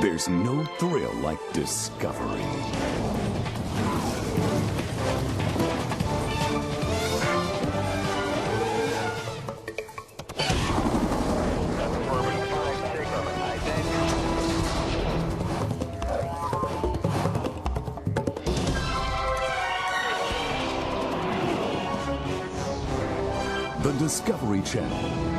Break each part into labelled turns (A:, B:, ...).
A: There's no thrill like discovery. The Discovery Channel.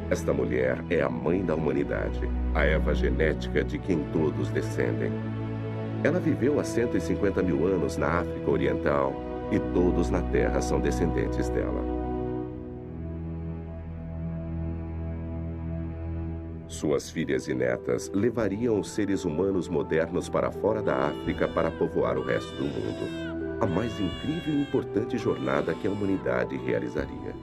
B: Esta mulher é a mãe da humanidade, a Eva genética de quem todos descendem. Ela viveu há 150 mil anos na África Oriental e todos na Terra são descendentes dela. Suas filhas e netas levariam os seres humanos modernos para fora da África para povoar o resto do mundo. A mais incrível e importante jornada que a humanidade realizaria.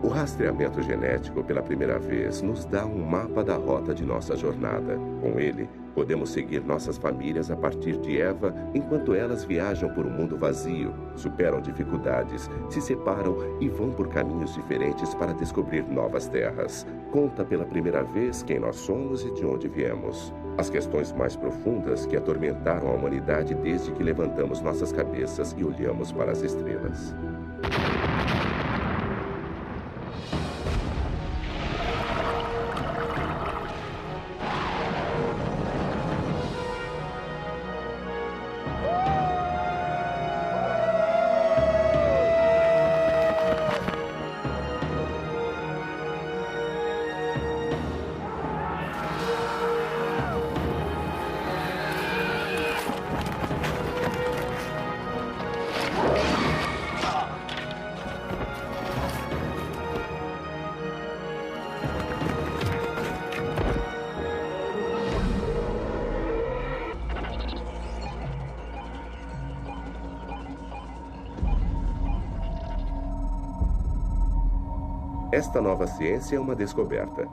B: O rastreamento genético, pela primeira vez, nos dá um mapa da rota de nossa jornada. Com ele, podemos seguir nossas famílias a partir de Eva, enquanto elas viajam por um mundo vazio, superam dificuldades, se separam e vão por caminhos diferentes para descobrir novas terras. Conta pela primeira vez quem nós somos e de onde viemos. As questões mais profundas que atormentaram a humanidade desde que levantamos nossas cabeças e olhamos para as estrelas. Esta nova ciência é uma descoberta.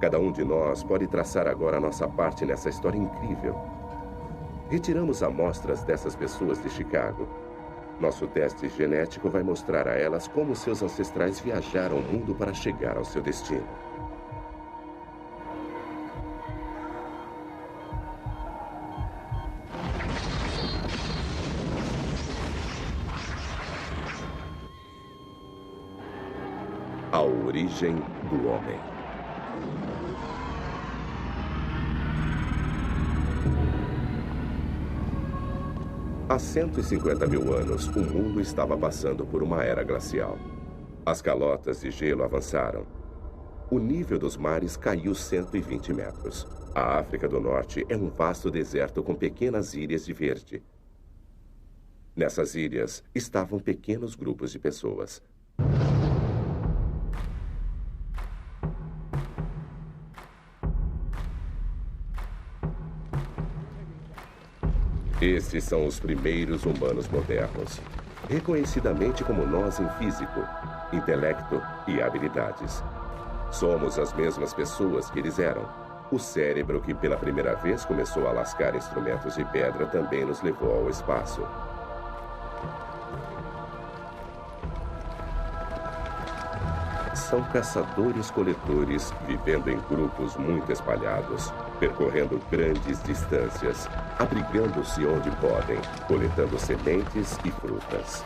B: Cada um de nós pode traçar agora a nossa parte nessa história incrível. Retiramos amostras dessas pessoas de Chicago. Nosso teste genético vai mostrar a elas como seus ancestrais viajaram o mundo para chegar ao seu destino. A origem do homem. Há 150 mil anos, o mundo estava passando por uma era glacial. As calotas de gelo avançaram. O nível dos mares caiu 120 metros. A África do Norte é um vasto deserto com pequenas ilhas de verde. Nessas ilhas estavam pequenos grupos de pessoas. Estes são os primeiros humanos modernos, reconhecidamente como nós em físico, intelecto e habilidades. Somos as mesmas pessoas que eles eram. O cérebro que pela primeira vez começou a lascar instrumentos de pedra também nos levou ao espaço. São caçadores-coletores vivendo em grupos muito espalhados, percorrendo grandes distâncias, abrigando-se onde podem, coletando sementes e frutas.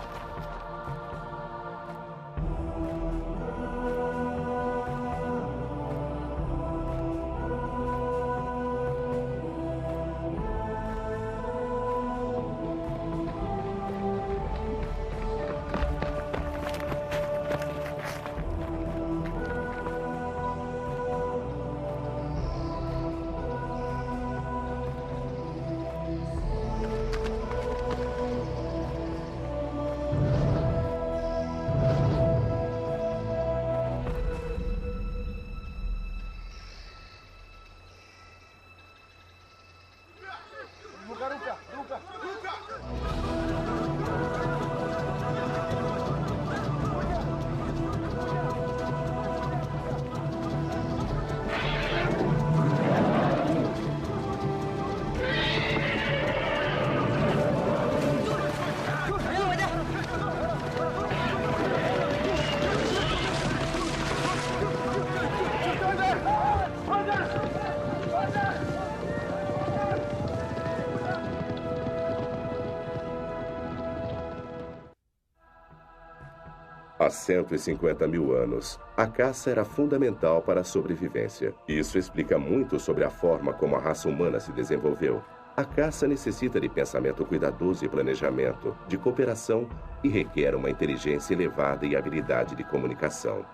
B: Há 150 mil anos, a caça era fundamental para a sobrevivência. Isso explica muito sobre a forma como a raça humana se desenvolveu. A caça necessita de pensamento cuidadoso e planejamento, de cooperação e requer uma inteligência elevada e habilidade de comunicação.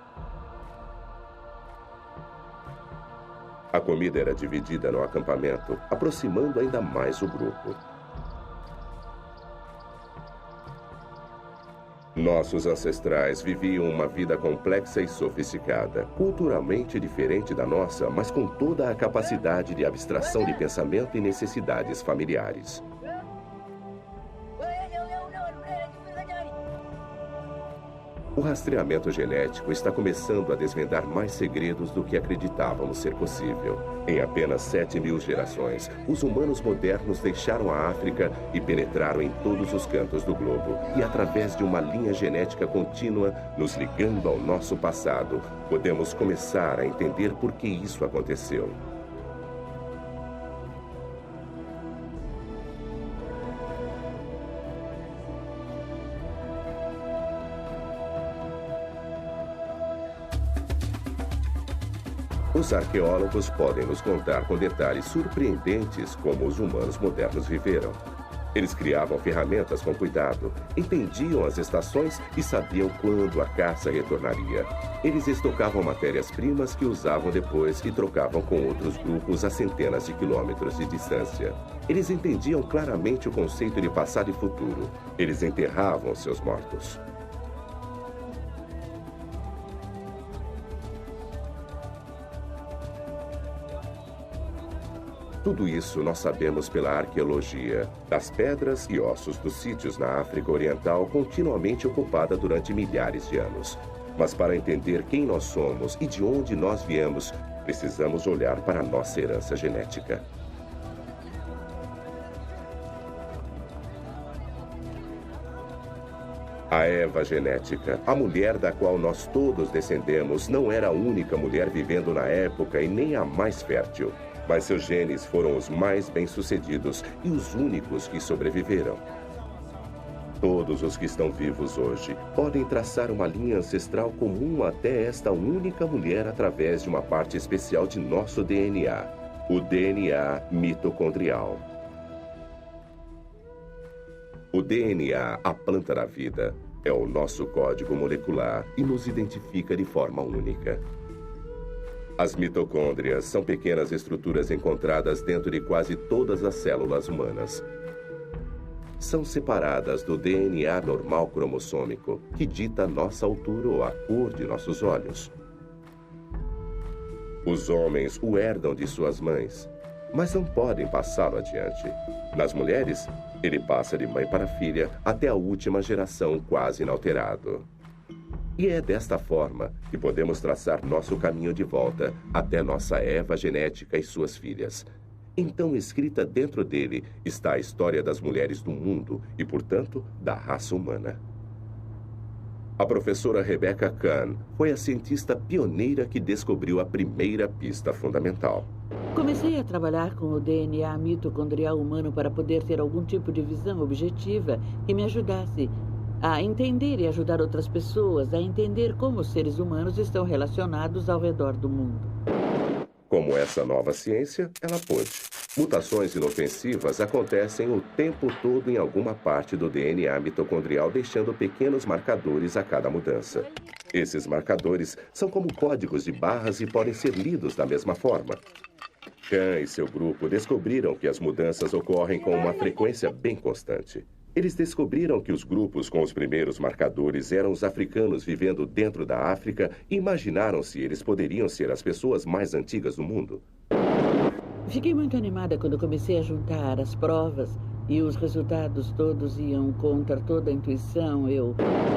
B: A comida era dividida no acampamento, aproximando ainda mais o grupo. Nossos ancestrais viviam uma vida complexa e sofisticada, culturalmente diferente da nossa, mas com toda a capacidade de abstração de pensamento e necessidades familiares. O rastreamento genético está começando a desvendar mais segredos do que acreditávamos ser possível. Em apenas 7.000 gerações, os humanos modernos deixaram a África e penetraram em todos os cantos do globo. E através de uma linha genética contínua, nos ligando ao nosso passado, podemos começar a entender por que isso aconteceu. Os arqueólogos podem nos contar com detalhes surpreendentes como os humanos modernos viveram. Eles criavam ferramentas com cuidado, entendiam as estações e sabiam quando a caça retornaria. Eles estocavam matérias-primas que usavam depois e trocavam com outros grupos a centenas de quilômetros de distância. Eles entendiam claramente o conceito de passado e futuro. Eles enterravam seus mortos. Tudo isso nós sabemos pela arqueologia, das pedras e ossos dos sítios na África Oriental continuamente ocupada durante milhares de anos. Mas para entender quem nós somos e de onde nós viemos, precisamos olhar para a nossa herança genética. A Eva genética, a mulher da qual nós todos descendemos, não era a única mulher vivendo na época e nem a mais fértil. Mas seus genes foram os mais bem-sucedidos e os únicos que sobreviveram. Todos os que estão vivos hoje podem traçar uma linha ancestral comum até esta única mulher através de uma parte especial de nosso DNA, o DNA mitocondrial. O DNA, a planta da vida, é o nosso código molecular e nos identifica de forma única. As mitocôndrias são pequenas estruturas encontradas dentro de quase todas as células humanas. São separadas do DNA normal cromossômico, que dita a nossa altura ou a cor de nossos olhos. Os homens o herdam de suas mães, mas não podem passá-lo adiante. Nas mulheres, ele passa de mãe para filha até a última geração quase inalterado. E é desta forma que podemos traçar nosso caminho de volta até nossa Eva genética e suas filhas. Então, escrita dentro dele está a história das mulheres do mundo e, portanto, da raça humana. A professora Rebecca Kahn foi a cientista pioneira que descobriu a primeira pista fundamental.
C: Comecei a trabalhar com o DNA mitocondrial humano para poder ter algum tipo de visão objetiva que me ajudasse a entender e ajudar outras pessoas a entender como os seres humanos estão relacionados ao redor do mundo.
B: Como essa nova ciência, ela pôde. Mutações inofensivas acontecem o tempo todo em alguma parte do DNA mitocondrial, deixando pequenos marcadores a cada mudança. Esses marcadores são como códigos de barras e podem ser lidos da mesma forma. Kahn e seu grupo descobriram que as mudanças ocorrem com uma frequência bem constante. Eles descobriram que os grupos com os primeiros marcadores eram os africanos vivendo dentro da África e imaginaram se eles poderiam ser as pessoas mais antigas do mundo.
C: Fiquei muito animada quando comecei a juntar as provas e os resultados todos iam contra toda a intuição. Eu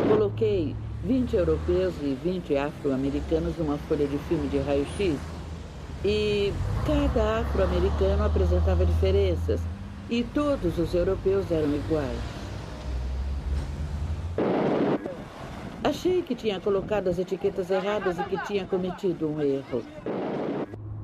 C: coloquei 20 europeus e 20 afro-americanos numa folha de filme de raio-x e cada afro-americano apresentava diferenças. E todos os europeus eram iguais. Achei que tinha colocado as etiquetas erradas e que tinha cometido um erro.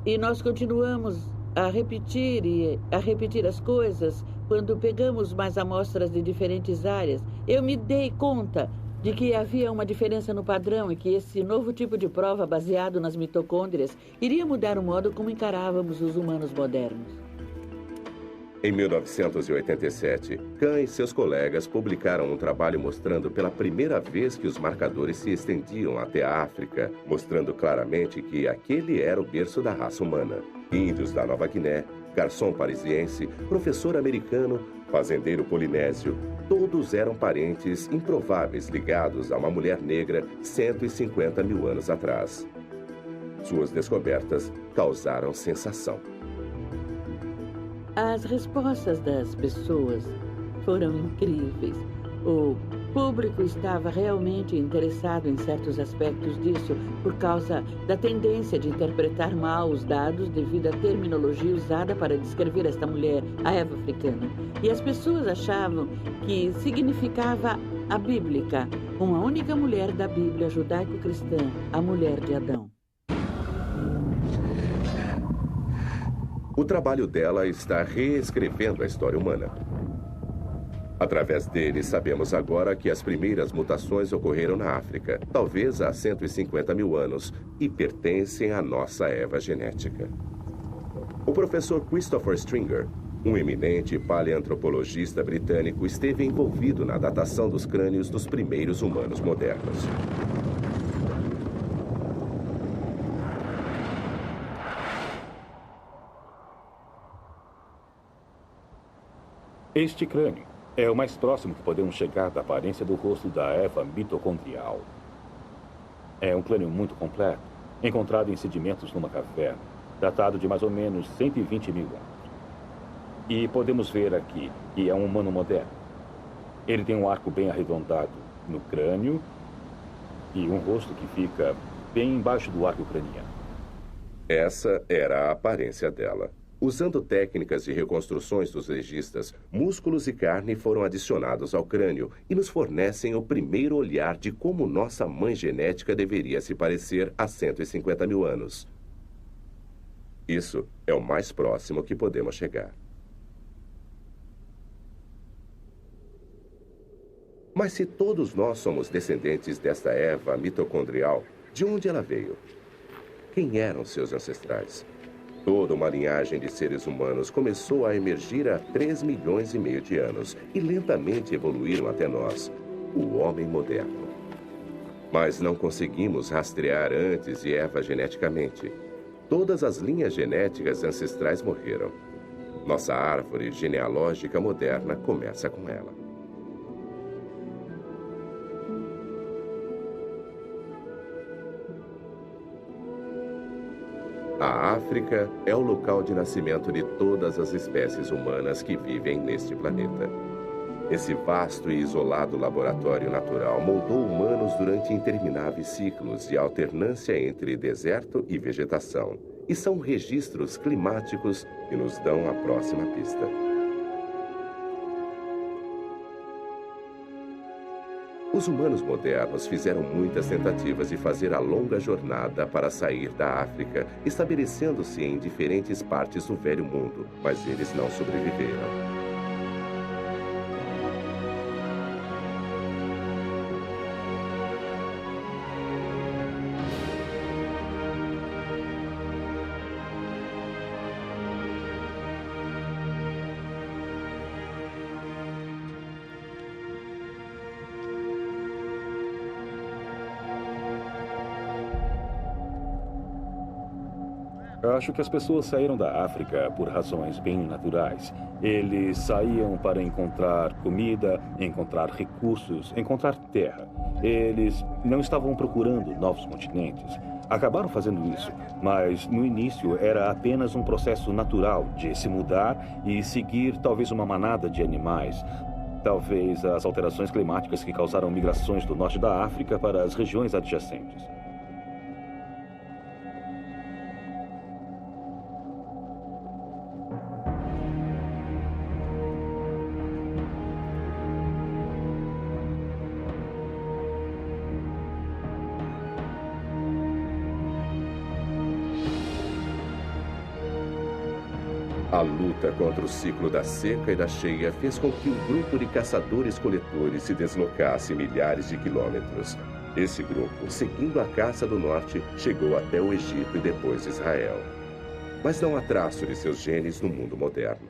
C: E nós continuamos a repetir as coisas quando pegamos mais amostras de diferentes áreas. Eu me dei conta de que havia uma diferença no padrão e que esse novo tipo de prova baseado nas mitocôndrias iria mudar o modo como encarávamos os humanos modernos.
B: Em 1987, Kahn e seus colegas publicaram um trabalho mostrando pela primeira vez que os marcadores se estendiam até a África, mostrando claramente que aquele era o berço da raça humana. Índios da Nova Guiné, garçom parisiense, professor americano, fazendeiro polinésio, todos eram parentes improváveis ligados a uma mulher negra 150 mil anos atrás. Suas descobertas causaram sensação.
C: As respostas das pessoas foram incríveis. O público estava realmente interessado em certos aspectos disso por causa da tendência de interpretar mal os dados devido à terminologia usada para descrever esta mulher, a Eva africana. E as pessoas achavam que significava a bíblica, uma única mulher da Bíblia judaico-cristã, a mulher de Adão.
B: O trabalho dela está reescrevendo a história humana. Através dele, sabemos agora que as primeiras mutações ocorreram na África, talvez há 150 mil anos, e pertencem à nossa Eva genética. O professor Christopher Stringer, um eminente paleantropologista britânico, esteve envolvido na datação dos crânios dos primeiros humanos modernos.
D: Este crânio é o mais próximo que podemos chegar da aparência do rosto da Eva mitocondrial. É um crânio muito completo, encontrado em sedimentos numa caverna, datado de mais ou menos 120 mil anos. E podemos ver aqui que é um humano moderno. Ele tem um arco bem arredondado no crânio e um rosto que fica bem embaixo do arco craniano.
B: Essa era a aparência dela. Usando técnicas de reconstruções dos legistas, músculos e carne foram adicionados ao crânio e nos fornecem o primeiro olhar de como nossa mãe genética deveria se parecer há 150 mil anos. Isso é o mais próximo que podemos chegar. Mas se todos nós somos descendentes desta Eva mitocondrial, de onde ela veio? Quem eram seus ancestrais? Toda uma linhagem de seres humanos começou a emergir há 3,5 milhões de anos e lentamente evoluíram até nós, o homem moderno. Mas não conseguimos rastrear antes de Eva geneticamente. Todas as linhas genéticas ancestrais morreram. Nossa árvore genealógica moderna começa com ela. A África é o local de nascimento de todas as espécies humanas que vivem neste planeta. Esse vasto e isolado laboratório natural moldou humanos durante intermináveis ciclos de alternância entre deserto e vegetação. E são registros climáticos que nos dão a próxima pista. Os humanos modernos fizeram muitas tentativas de fazer a longa jornada para sair da África, estabelecendo-se em diferentes partes do Velho Mundo, mas eles não sobreviveram.
D: Acho que as pessoas saíram da África por razões bem naturais. Eles saíam para encontrar comida, encontrar recursos, encontrar terra. Eles não estavam procurando novos continentes. Acabaram fazendo isso, mas no início era apenas um processo natural de se mudar e seguir talvez uma manada de animais. Talvez as alterações climáticas que causaram migrações do norte da África para as regiões adjacentes.
B: A luta contra o ciclo da seca e da cheia fez com que um grupo de caçadores-coletores se deslocasse milhares de quilômetros. Esse grupo, seguindo a caça do norte, chegou até o Egito e depois Israel. Mas não há traço de seus genes no mundo moderno.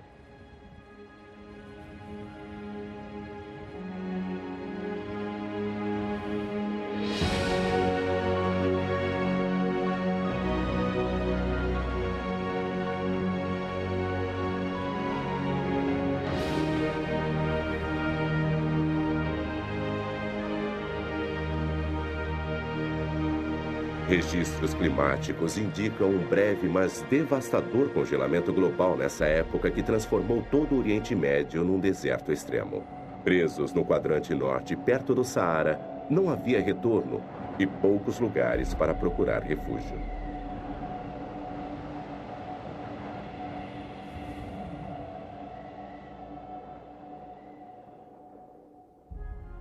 B: Registros climáticos indicam um breve, mas devastador congelamento global nessa época que transformou todo o Oriente Médio num deserto extremo. Presos no quadrante norte, perto do Saara, não havia retorno e poucos lugares para procurar refúgio.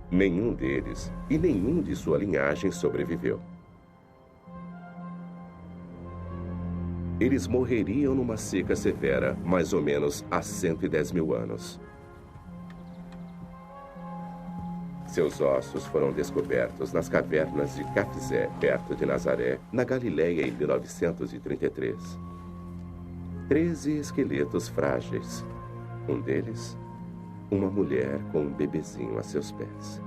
B: Nenhum deles e nenhum de sua linhagem sobreviveu. Eles morreriam numa seca severa, mais ou menos há 110 mil anos. Seus ossos foram descobertos nas cavernas de Cafzé, perto de Nazaré, na Galileia, em 1933. 13 esqueletos frágeis. Um deles, uma mulher com um bebezinho a seus pés.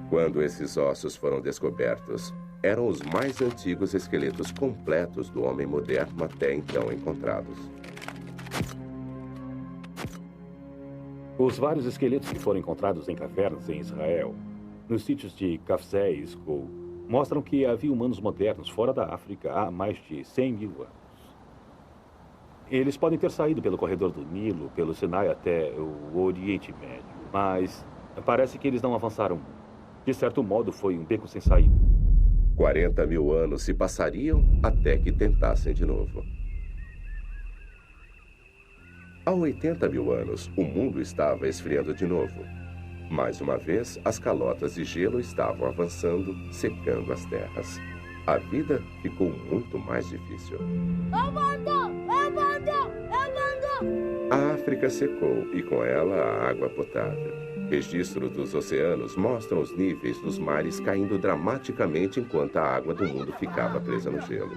B: Quando esses ossos foram descobertos, eram os mais antigos esqueletos completos do homem moderno até então encontrados.
D: Os vários esqueletos que foram encontrados em cavernas em Israel, nos sítios de Cafzé e Skol, mostram que havia humanos modernos fora da África há mais de 100 mil anos. Eles podem ter saído pelo corredor do Nilo, pelo Sinai até o Oriente Médio, mas parece que eles não avançaram muito. De certo modo, foi um beco sem saída.
B: 40 mil anos se passariam até que tentassem de novo. Há 80 mil anos, o mundo estava esfriando de novo. Mais uma vez, as calotas de gelo estavam avançando, secando as terras. A vida ficou muito mais difícil. A África secou e com ela a água potável. Registros dos oceanos mostram os níveis dos mares caindo dramaticamente enquanto a água do mundo ficava presa no gelo.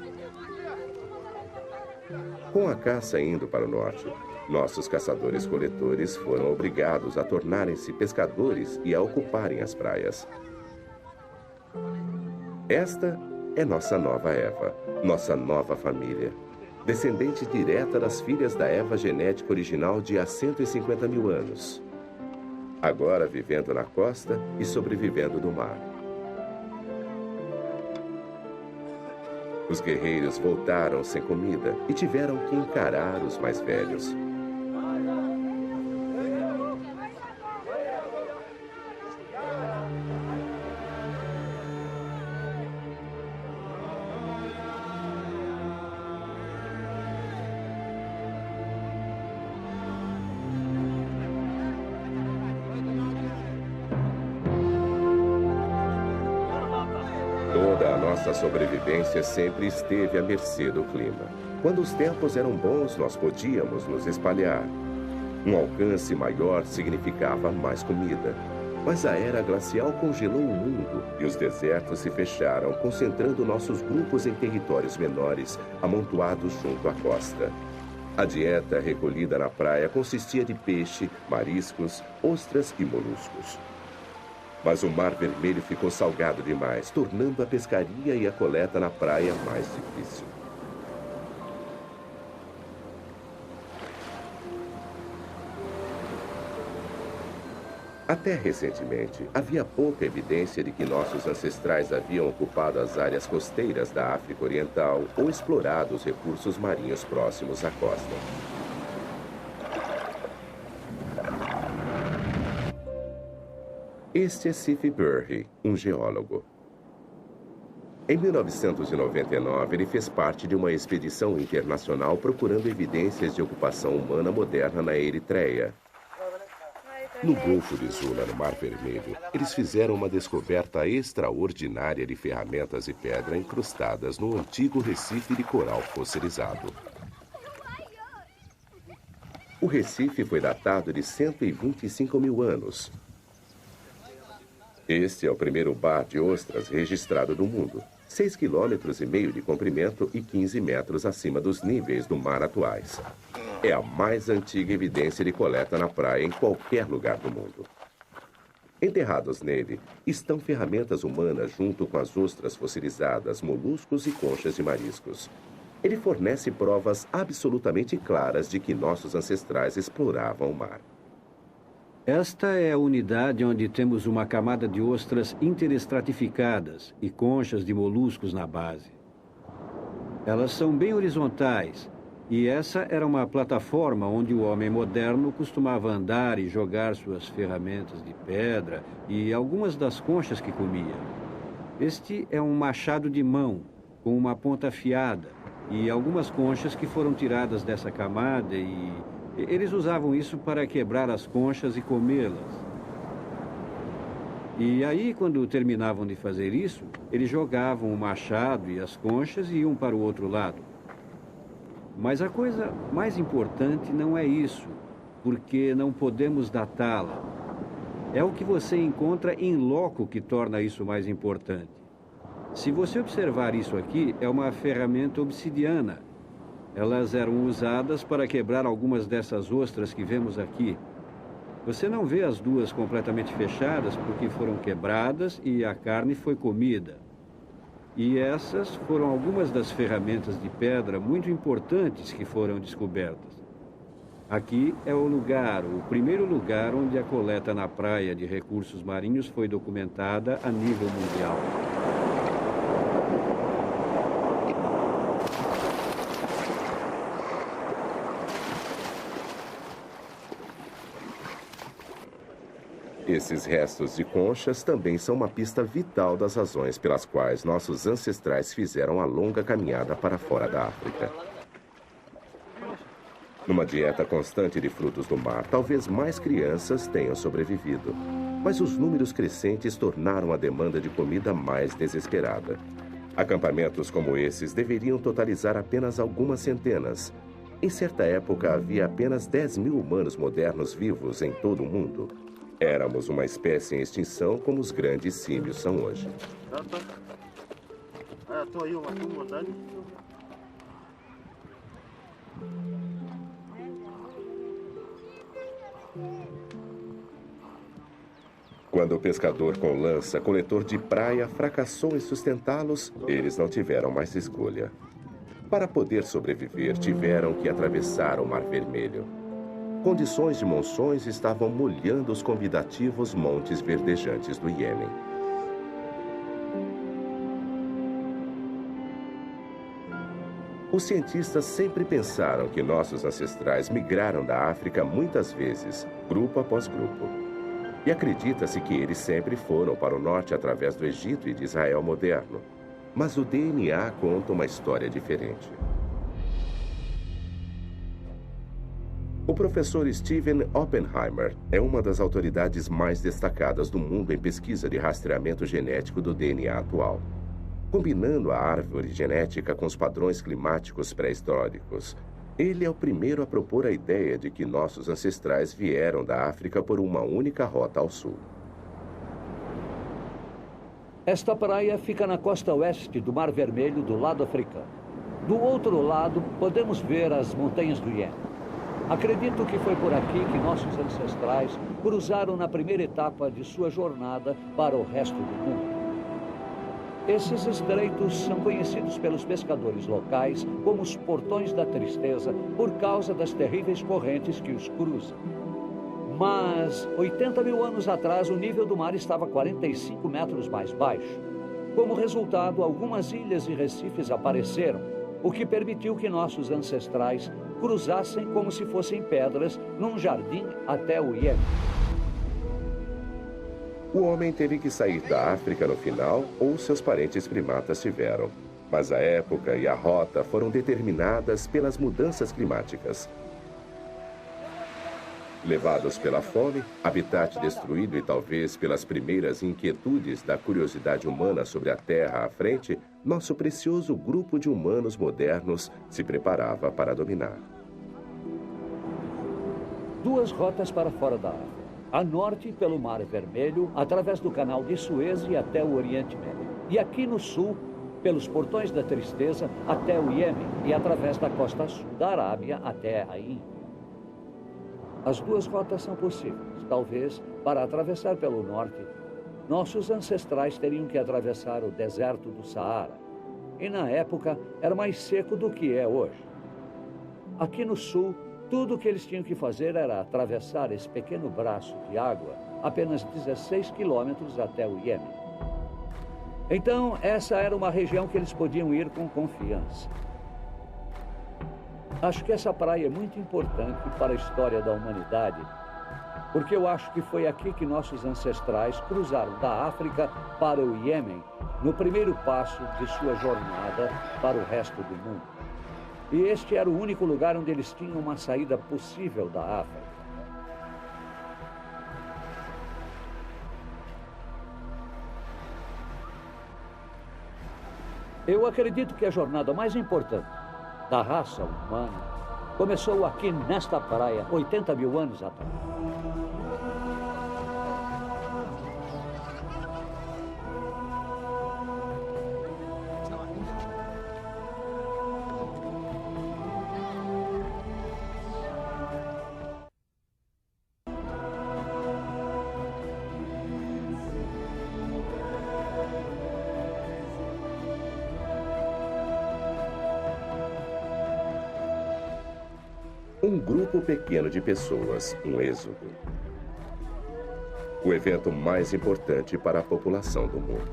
B: Com a caça indo para o norte, nossos caçadores-coletores foram obrigados a tornarem-se pescadores e a ocuparem as praias. Esta é nossa nova Eva, nossa nova família. Descendente direta das filhas da Eva genética original de há 150 mil anos. Agora vivendo na costa e sobrevivendo no mar. Os guerreiros voltaram sem comida e tiveram que encarar os mais velhos. Toda a nossa sobrevivência sempre esteve à mercê do clima. Quando os tempos eram bons, nós podíamos nos espalhar. Um alcance maior significava mais comida. Mas a era glacial congelou o mundo e os desertos se fecharam, concentrando nossos grupos em territórios menores, amontoados junto à costa. A dieta recolhida na praia consistia de peixe, mariscos, ostras e moluscos. Mas o Mar Vermelho ficou salgado demais, tornando a pescaria e a coleta na praia mais difícil. Até recentemente, havia pouca evidência de que nossos ancestrais haviam ocupado as áreas costeiras da África Oriental ou explorado os recursos marinhos próximos à costa. Este é Sif Burhi, um geólogo. Em 1999, ele fez parte de uma expedição internacional procurando evidências de ocupação humana moderna na Eritreia. No Golfo de Sula, no Mar Vermelho, eles fizeram uma descoberta extraordinária de ferramentas e pedra incrustadas no antigo recife de coral fossilizado. O Recife foi datado de 125 mil anos. Este é o primeiro bar de ostras registrado no mundo. 6,5 km de comprimento e 15 metros acima dos níveis do mar atuais. É a mais antiga evidência de coleta na praia em qualquer lugar do mundo. Enterrados nele estão ferramentas humanas junto com as ostras fossilizadas, moluscos e conchas de mariscos. Ele fornece provas absolutamente claras de que nossos ancestrais exploravam o mar.
E: Esta é a unidade onde temos uma camada de ostras interestratificadas e conchas de moluscos na base. Elas são bem horizontais, e essa era uma plataforma onde o homem moderno costumava andar e jogar suas ferramentas de pedra e algumas das conchas que comia. Este é um machado de mão, com uma ponta afiada, e algumas conchas que foram tiradas dessa camada e eles usavam isso para quebrar as conchas e comê-las. E aí, quando terminavam de fazer isso, eles jogavam o machado e as conchas e iam para o outro lado. Mas a coisa mais importante não é isso, porque não podemos datá-la. É o que você encontra em loco que torna isso mais importante. Se você observar isso aqui, é uma ferramenta obsidiana. Elas eram usadas para quebrar algumas dessas ostras que vemos aqui. Você não vê as duas completamente fechadas porque foram quebradas e a carne foi comida. E essas foram algumas das ferramentas de pedra muito importantes que foram descobertas. Aqui é o primeiro lugar onde a coleta na praia de recursos marinhos foi documentada a nível mundial.
B: Esses restos de conchas também são uma pista vital das razões pelas quais nossos ancestrais fizeram a longa caminhada para fora da África. Numa dieta constante de frutos do mar, talvez mais crianças tenham sobrevivido. Mas os números crescentes tornaram a demanda de comida mais desesperada. Acampamentos como esses deveriam totalizar apenas algumas centenas. Em certa época, havia apenas 10 mil humanos modernos vivos em todo o mundo. Éramos uma espécie em extinção como os grandes símios são hoje. Quando o pescador com lança, coletor de praia, fracassou em sustentá-los, eles não tiveram mais escolha. Para poder sobreviver, tiveram que atravessar o Mar Vermelho. Condições de monções estavam molhando os convidativos montes verdejantes do Iêmen. Os cientistas sempre pensaram que nossos ancestrais migraram da África muitas vezes, grupo após grupo. E acredita-se que eles sempre foram para o norte através do Egito e de Israel moderno. Mas o DNA conta uma história diferente. O professor Steven Oppenheimer é uma das autoridades mais destacadas do mundo em pesquisa de rastreamento genético do DNA atual. Combinando a árvore genética com os padrões climáticos pré-históricos, ele é o primeiro a propor a ideia de que nossos ancestrais vieram da África por uma única rota ao sul.
F: Esta praia fica na costa oeste do Mar Vermelho, do lado africano. Do outro lado, podemos ver as montanhas do Iêmen. Acredito que foi por aqui que nossos ancestrais cruzaram na primeira etapa de sua jornada para o resto do mundo. Esses estreitos são conhecidos pelos pescadores locais como os Portões da Tristeza por causa das terríveis correntes que os cruzam. Mas 80 mil anos atrás, o nível do mar estava 45 metros mais baixo. Como resultado, algumas ilhas e recifes apareceram, o que permitiu que nossos ancestrais cruzassem como se fossem pedras num jardim até o Iêmen.
B: O homem teve que sair da África no final, ou seus parentes primatas tiveram. Mas a época e a rota foram determinadas pelas mudanças climáticas. Levados pela fome, habitat destruído e talvez pelas primeiras inquietudes da curiosidade humana sobre a Terra à frente, nosso precioso grupo de humanos modernos se preparava para dominar.
F: duas rotas para fora da África. A norte, pelo Mar Vermelho, através do Canal de Suez e até o Oriente Médio. E aqui no sul, pelos Portões da Tristeza até o Iêmen e através da costa sul da Arábia até a Índia. As duas rotas são possíveis. Talvez, para atravessar pelo norte, nossos ancestrais teriam que atravessar o deserto do Saara. E na época era mais seco do que é hoje. Aqui no sul, tudo o que eles tinham que fazer era atravessar esse pequeno braço de água, apenas 16 quilômetros até o Iêmen. Então, essa era uma região que eles podiam ir com confiança. Acho que essa praia é muito importante para a história da humanidade, porque eu acho que foi aqui que nossos ancestrais cruzaram da África para o Iêmen, no primeiro passo de sua jornada para o resto do mundo. E este era o único lugar onde eles tinham uma saída possível da África. Eu acredito que a jornada mais importante da raça humana começou aqui nesta praia 80 mil anos atrás.
B: Um grupo pequeno de pessoas, um êxodo. O evento mais importante para a população do mundo.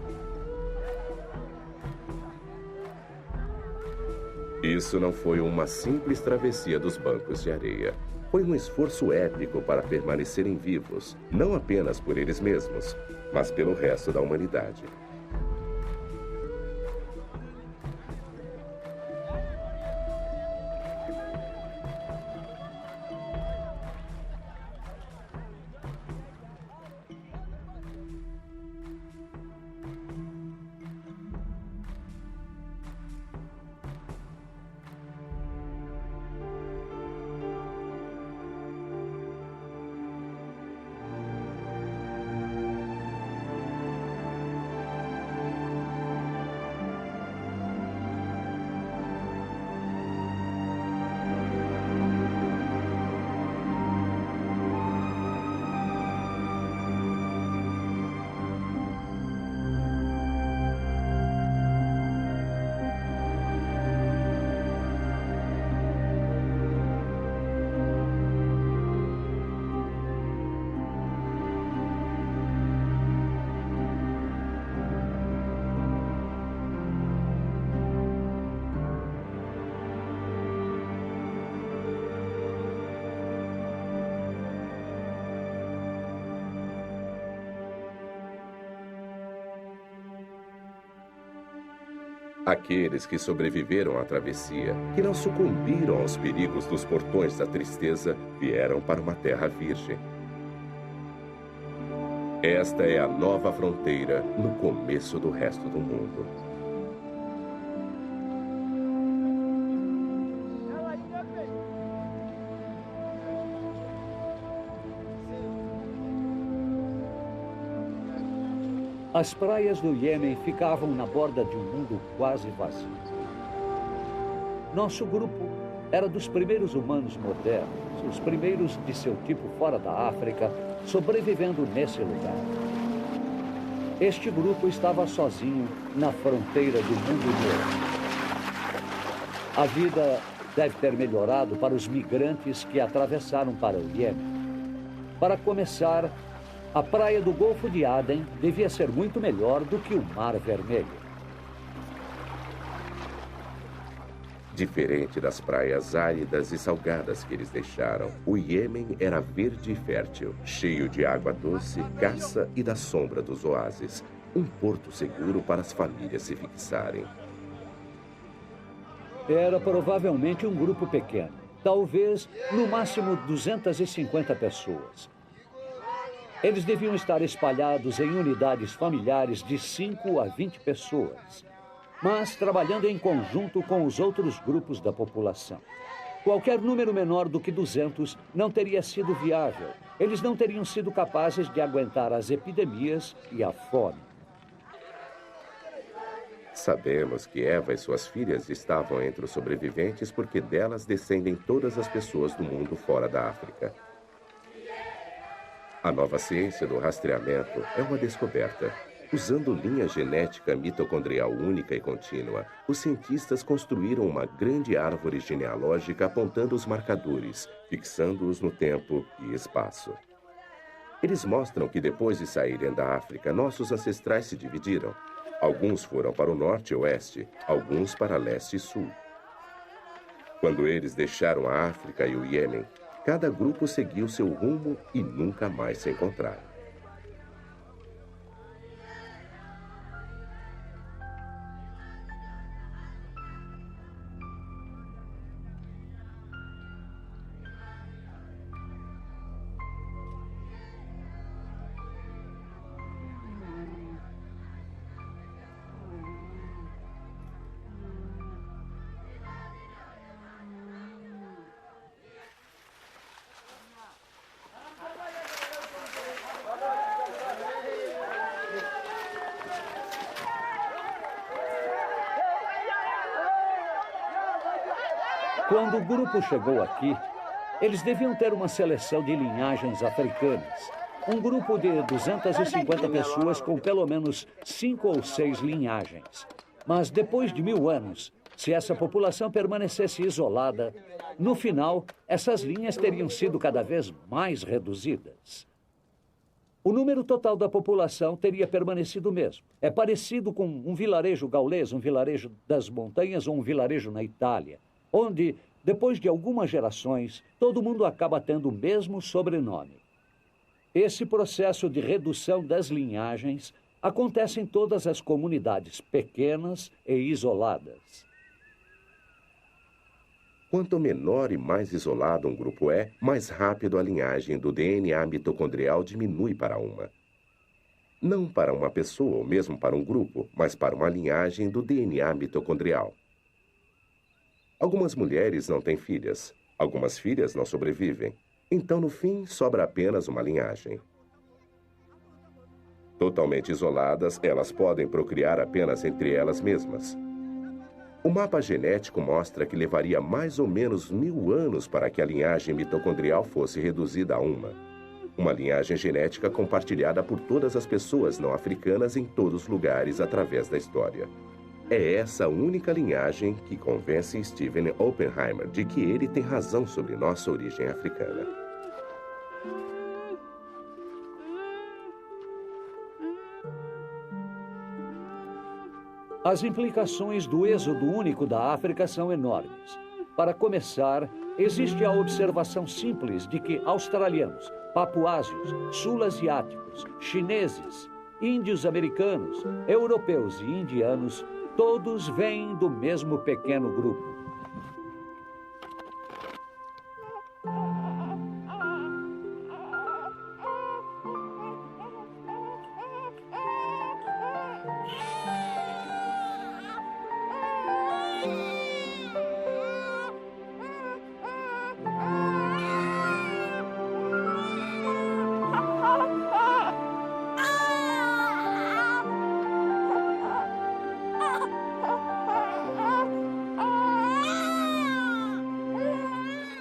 B: Isso não foi uma simples travessia dos bancos de areia. Foi um esforço épico para permanecerem vivos, não apenas por eles mesmos, mas pelo resto da humanidade. Aqueles que sobreviveram à travessia, que não sucumbiram aos perigos dos portões da tristeza, vieram para uma terra virgem. Esta é a nova fronteira no começo do resto do mundo.
F: As praias do Iêmen ficavam na borda de um mundo quase vazio. Nosso grupo era dos primeiros humanos modernos, os primeiros de seu tipo fora da África, sobrevivendo nesse lugar. Este grupo estava sozinho na fronteira do mundo novo. A vida deve ter melhorado para os migrantes que atravessaram para o Iêmen. Para começar, a praia do Golfo de Aden devia ser muito melhor do que o Mar Vermelho.
B: Diferente das praias áridas e salgadas que eles deixaram, o Iêmen era verde e fértil, cheio de água doce, caça e da sombra dos oásis. Um porto seguro para as famílias se fixarem.
F: Era provavelmente um grupo pequeno, talvez no máximo 250 pessoas. Eles deviam estar espalhados em unidades familiares de 5 a 20 pessoas, mas trabalhando em conjunto com os outros grupos da população. Qualquer número menor do que 200 não teria sido viável. Eles não teriam sido capazes de aguentar as epidemias e a fome.
B: Sabemos que Eva e suas filhas estavam entre os sobreviventes porque delas descendem todas as pessoas do mundo fora da África. A nova ciência do rastreamento é uma descoberta. Usando linha genética mitocondrial única e contínua, os cientistas construíram uma grande árvore genealógica apontando os marcadores, fixando-os no tempo e espaço. Eles mostram que depois de saírem da África, nossos ancestrais se dividiram. Alguns foram para o norte e oeste, alguns para leste e sul. Quando eles deixaram a África e o Iêmen, cada grupo seguiu seu rumo e nunca mais se encontraram.
F: Quando o grupo chegou aqui, eles deviam ter uma seleção de linhagens africanas. Um grupo de 250 pessoas com pelo menos 5 ou 6 linhagens. Mas depois de 1000 anos, se essa população permanecesse isolada, no final, essas linhas teriam sido cada vez mais reduzidas. O número total da população teria permanecido o mesmo. É parecido com um vilarejo gaulês, um vilarejo das montanhas ou um vilarejo na Itália, onde, depois de algumas gerações, todo mundo acaba tendo o mesmo sobrenome. Esse processo de redução das linhagens acontece em todas as comunidades pequenas e isoladas.
B: Quanto menor e mais isolado um grupo é, mais rápido a linhagem do DNA mitocondrial diminui para uma. Não para uma pessoa ou mesmo para um grupo, mas para uma linhagem do DNA mitocondrial. Algumas mulheres não têm filhas. Algumas filhas não sobrevivem. Então, no fim, sobra apenas uma linhagem. Totalmente isoladas, elas podem procriar apenas entre elas mesmas. O mapa genético mostra que levaria mais ou menos 1000 anos para que a linhagem mitocondrial fosse reduzida a uma. Uma linhagem genética compartilhada por todas as pessoas não africanas em todos os lugares através da história. É essa única linhagem que convence Stephen Oppenheimer de que ele tem razão sobre nossa origem africana.
F: As implicações do êxodo único da África são enormes. Para começar, existe a observação simples de que australianos, papuásios, sul-asiáticos, chineses, índios americanos, europeus e indianos todos vêm do mesmo pequeno grupo.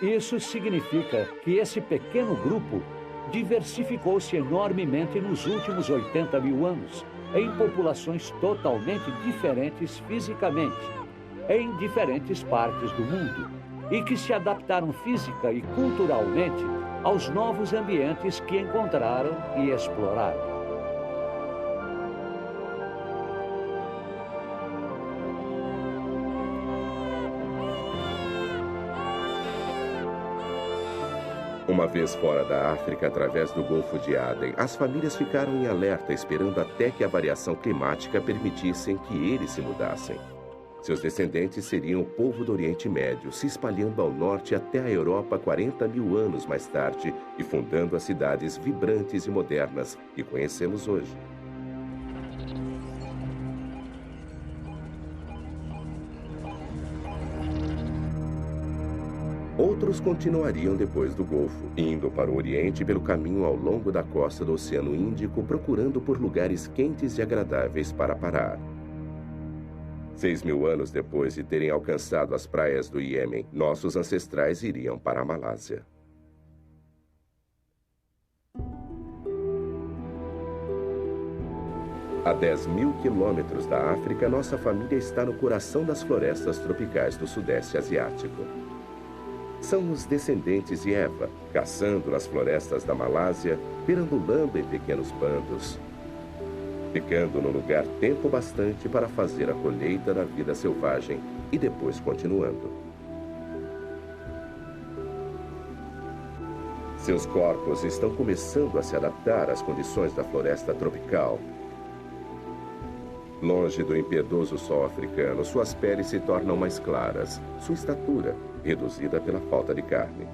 F: Isso significa que esse pequeno grupo diversificou-se enormemente nos últimos 80.000 anos, em populações totalmente diferentes fisicamente, em diferentes partes do mundo, e que se adaptaram física e culturalmente aos novos ambientes que encontraram e exploraram.
B: Uma vez fora da África, através do Golfo de Aden, as famílias ficaram em alerta, esperando até que a variação climática permitisse que eles se mudassem. Seus descendentes seriam o povo do Oriente Médio, se espalhando ao norte até a Europa 40.000 anos mais tarde e fundando as cidades vibrantes e modernas que conhecemos hoje. Outros continuariam depois do Golfo, indo para o Oriente pelo caminho ao longo da costa do Oceano Índico, procurando por lugares quentes e agradáveis para parar. 6.000 anos depois de terem alcançado as praias do Iêmen, nossos ancestrais iriam para a Malásia. A 10.000 quilômetros da África, nossa família está no coração das florestas tropicais do Sudeste Asiático. São os descendentes de Eva, caçando nas florestas da Malásia, perambulando em pequenos bandos, ficando no lugar tempo bastante para fazer a colheita da vida selvagem e depois continuando. Seus corpos estão começando a se adaptar às condições da floresta tropical. Longe do impiedoso sol africano, suas peles se tornam mais claras, sua estatura reduzida pela falta de carne.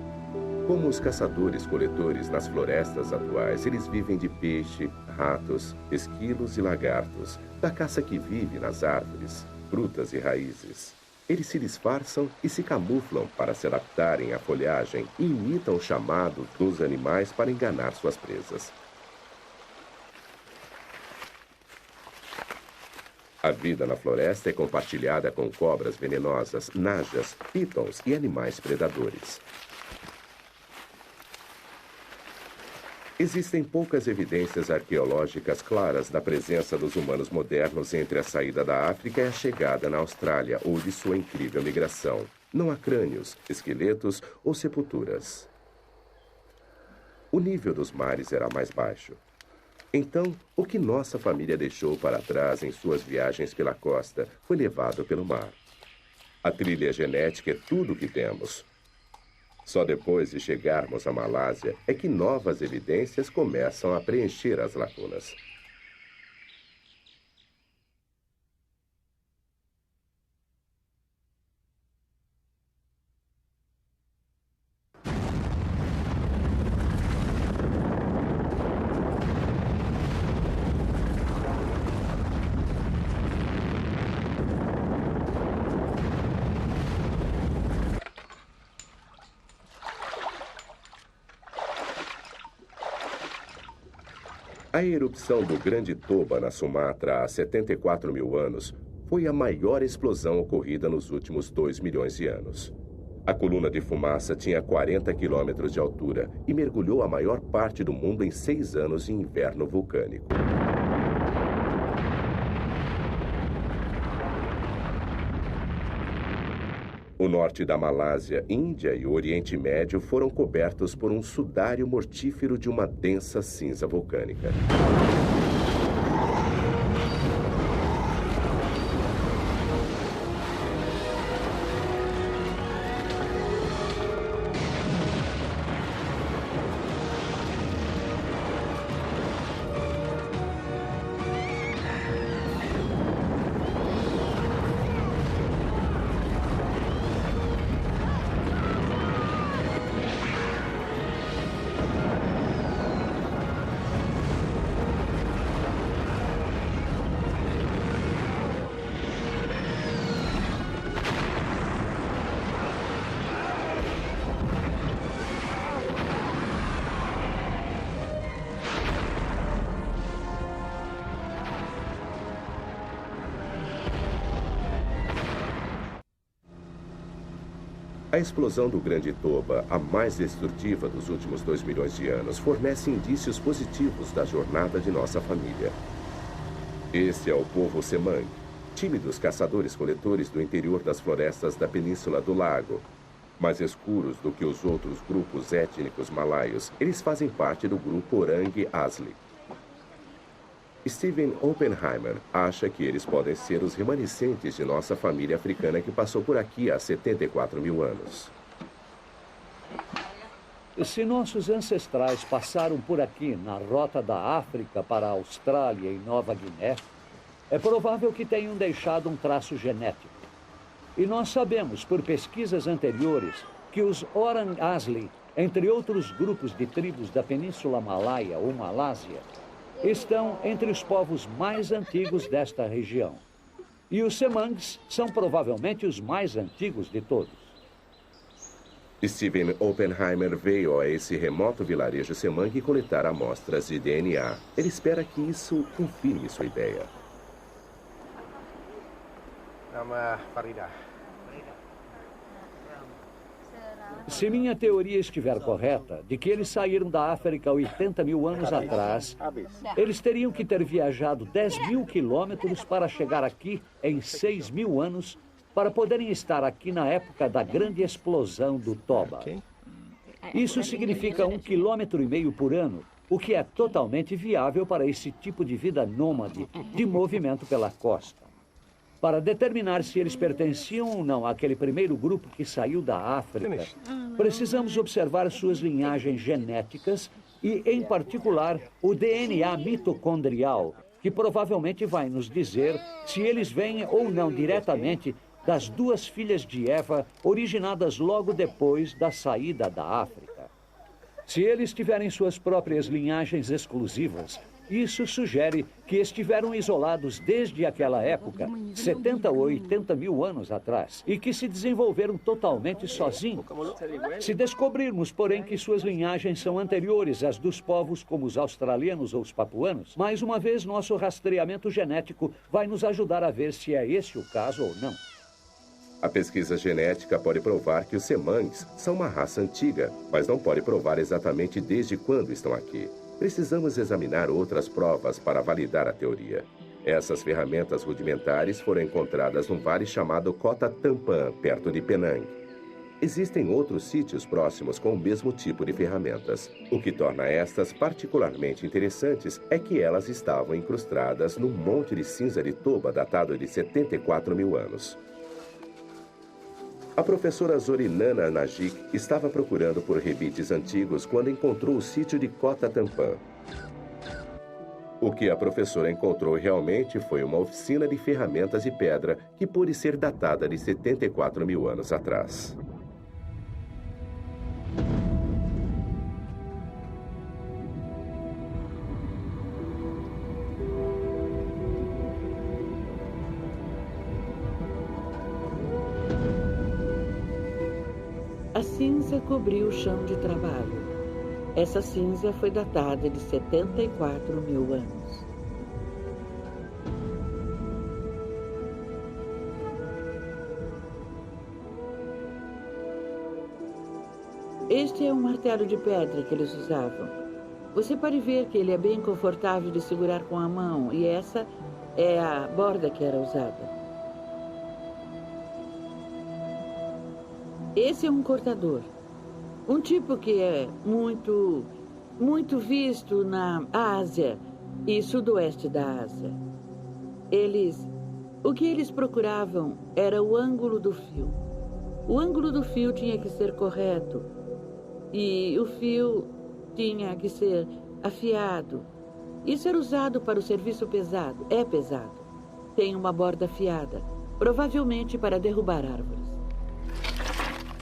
B: Como os caçadores-coletores nas florestas atuais, eles vivem de peixe, ratos, esquilos e lagartos, da caça que vive nas árvores, frutas e raízes. Eles se disfarçam e se camuflam para se adaptarem à folhagem e imitam o chamado dos animais para enganar suas presas. A vida na floresta é compartilhada com cobras venenosas, najas, pitons e animais predadores. Existem poucas evidências arqueológicas claras da presença dos humanos modernos entre a saída da África e a chegada na Austrália ou de sua incrível migração. Não há crânios, esqueletos ou sepulturas. O nível dos mares era mais baixo. Então, o que nossa família deixou para trás em suas viagens pela costa foi levado pelo mar. A trilha genética é tudo o que temos. Só depois de chegarmos à Malásia é que novas evidências começam a preencher as lacunas. A erupção do Grande Toba, na Sumatra, há 74.000 anos, foi a maior explosão ocorrida nos últimos 2 milhões de anos. A coluna de fumaça tinha 40 quilômetros de altura e mergulhou a maior parte do mundo em 6 anos de inverno vulcânico. O norte da Malásia, Índia e o Oriente Médio foram cobertos por um sudário mortífero de uma densa cinza vulcânica. A explosão do Grande Toba, a mais destrutiva dos últimos 2 milhões de anos, fornece indícios positivos da jornada de nossa família. Este é o povo Semang, tímidos caçadores-coletores do interior das florestas da Península do Lago. Mais escuros do que os outros grupos étnicos malaios, eles fazem parte do grupo Orang Asli. Steven Oppenheimer acha que eles podem ser os remanescentes de nossa família africana que passou por aqui há 74.000 anos.
F: Se nossos ancestrais passaram por aqui na rota da África para a Austrália e Nova Guiné, é provável que tenham deixado um traço genético. E nós sabemos, por pesquisas anteriores, que os Orang Asli, entre outros grupos de tribos da Península Malaia ou Malásia, estão entre os povos mais antigos desta região. E os Semangs são provavelmente os mais antigos de todos.
B: Steven Oppenheimer veio a esse remoto vilarejo Semang coletar amostras de DNA. Ele espera que isso confirme sua ideia.
G: Nama Farida.
F: Se minha teoria estiver correta, de que eles saíram da África 80 mil anos atrás, eles teriam que ter viajado 10 mil quilômetros para chegar aqui em 6 mil anos, para poderem estar aqui na época da grande explosão do Toba. Isso significa 1,5 km por ano, o que é totalmente viável para esse tipo de vida nômade, de movimento pela costa. Para determinar se eles pertenciam ou não àquele primeiro grupo que saiu da África, precisamos observar suas linhagens genéticas e, em particular, o DNA mitocondrial, que provavelmente vai nos dizer se eles vêm ou não diretamente das 2 filhas de Eva, originadas logo depois da saída da África. Se eles tiverem suas próprias linhagens exclusivas, isso sugere que estiveram isolados desde aquela época, 70 ou 80 mil anos atrás, e que se desenvolveram totalmente sozinhos. Se descobrirmos, porém, que suas linhagens são anteriores às dos povos como os australianos ou os papuanos, mais uma vez nosso rastreamento genético vai nos ajudar a ver se é esse o caso ou não.
B: A pesquisa genética pode provar que os Semangs são uma raça antiga, mas não pode provar exatamente desde quando estão aqui. Precisamos examinar outras provas para validar a teoria. Essas ferramentas rudimentares foram encontradas num vale chamado Kota Tampan, perto de Penang. Existem outros sítios próximos com o mesmo tipo de ferramentas. O que torna estas particularmente interessantes é que elas estavam incrustadas num monte de cinza de Toba datado de 74 mil anos. A professora Zorinana Najik estava procurando por rebites antigos quando encontrou o sítio de Kota Tampan. O que a professora encontrou realmente foi uma oficina de ferramentas de pedra que pôde ser datada de 74 mil anos atrás.
C: A cinza cobriu o chão de trabalho. Essa cinza foi datada de 74 mil anos. Este é um martelo de pedra que eles usavam. Você pode ver que ele é bem confortável de segurar com a mão, e essa é a borda que era usada. Esse é um cortador. Um tipo que é muito visto na Ásia e sudoeste da Ásia. O que eles procuravam era o ângulo do fio. O ângulo do fio tinha que ser correto e o fio tinha que ser afiado. Isso era usado para o serviço pesado. É pesado. Tem uma borda afiada, provavelmente para derrubar árvores.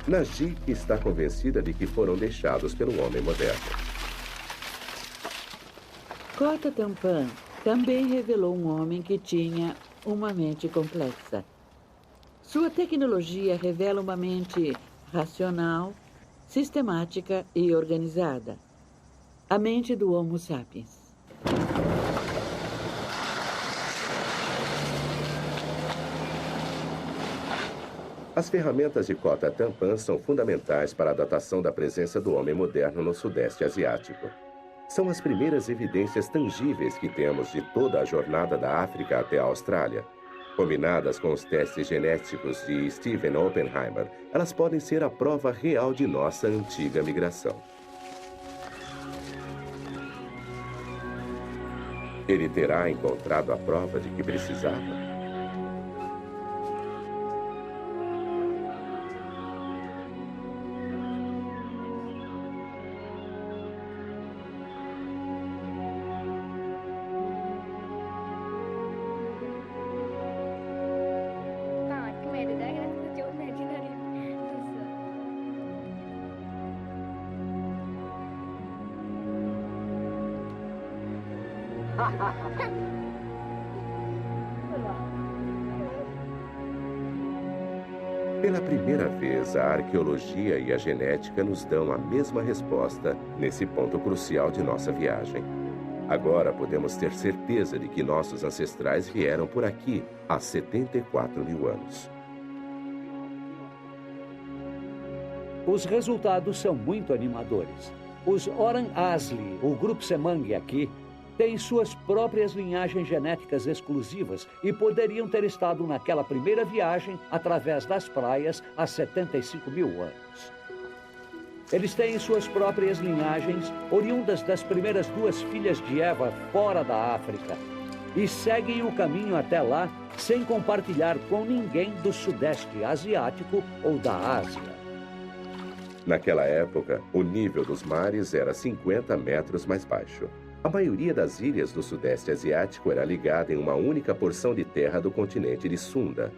B: Najik está convencida de que foram deixados pelo homem moderno.
C: Kota Tampan também revelou um homem que tinha uma mente complexa. Sua tecnologia revela uma mente racional, sistemática e organizada. A mente do Homo sapiens.
B: As ferramentas de Kota Tampan são fundamentais para a datação da presença do homem moderno no Sudeste Asiático. São as primeiras evidências tangíveis que temos de toda a jornada da África até a Austrália. Combinadas com os testes genéticos de Steven Oppenheimer, elas podem ser a prova real de nossa antiga migração. Ele terá encontrado a prova de que precisava? Pela primeira vez, a arqueologia e a genética nos dão a mesma resposta nesse ponto crucial de nossa viagem. Agora podemos ter certeza de que nossos ancestrais vieram por aqui há 74 mil anos.
F: Os resultados são muito animadores. Os Orang Asli, o grupo Semang aqui, têm suas próprias linhagens genéticas exclusivas e poderiam ter estado naquela primeira viagem através das praias há 75 mil anos. Eles têm suas próprias linhagens oriundas das primeiras duas filhas de Eva fora da África e seguem o caminho até lá sem compartilhar com ninguém do Sudeste Asiático ou da Ásia.
B: Naquela época, o nível dos mares era 50 metros mais baixo. A maioria das ilhas do Sudeste Asiático era ligada em uma única porção de terra do continente de Sunda.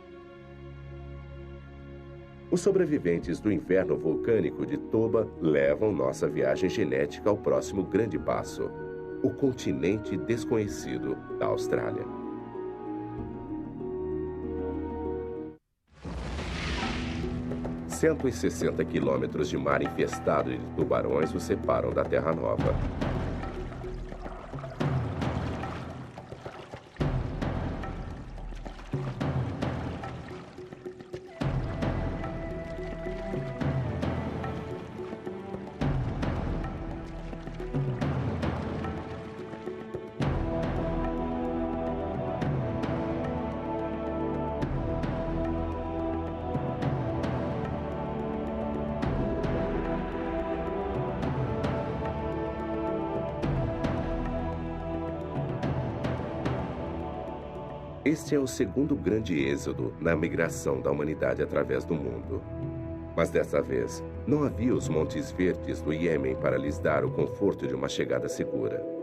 B: Os sobreviventes do inverno vulcânico de Toba levam nossa viagem genética ao próximo grande passo, o continente desconhecido da Austrália. Cento e 60 quilômetros de mar infestado de tubarões o separam da Terra Nova. Este é o segundo grande êxodo na migração da humanidade através do mundo. Mas dessa vez, não havia os Montes Verdes do Iêmen para lhes dar o conforto de uma chegada segura.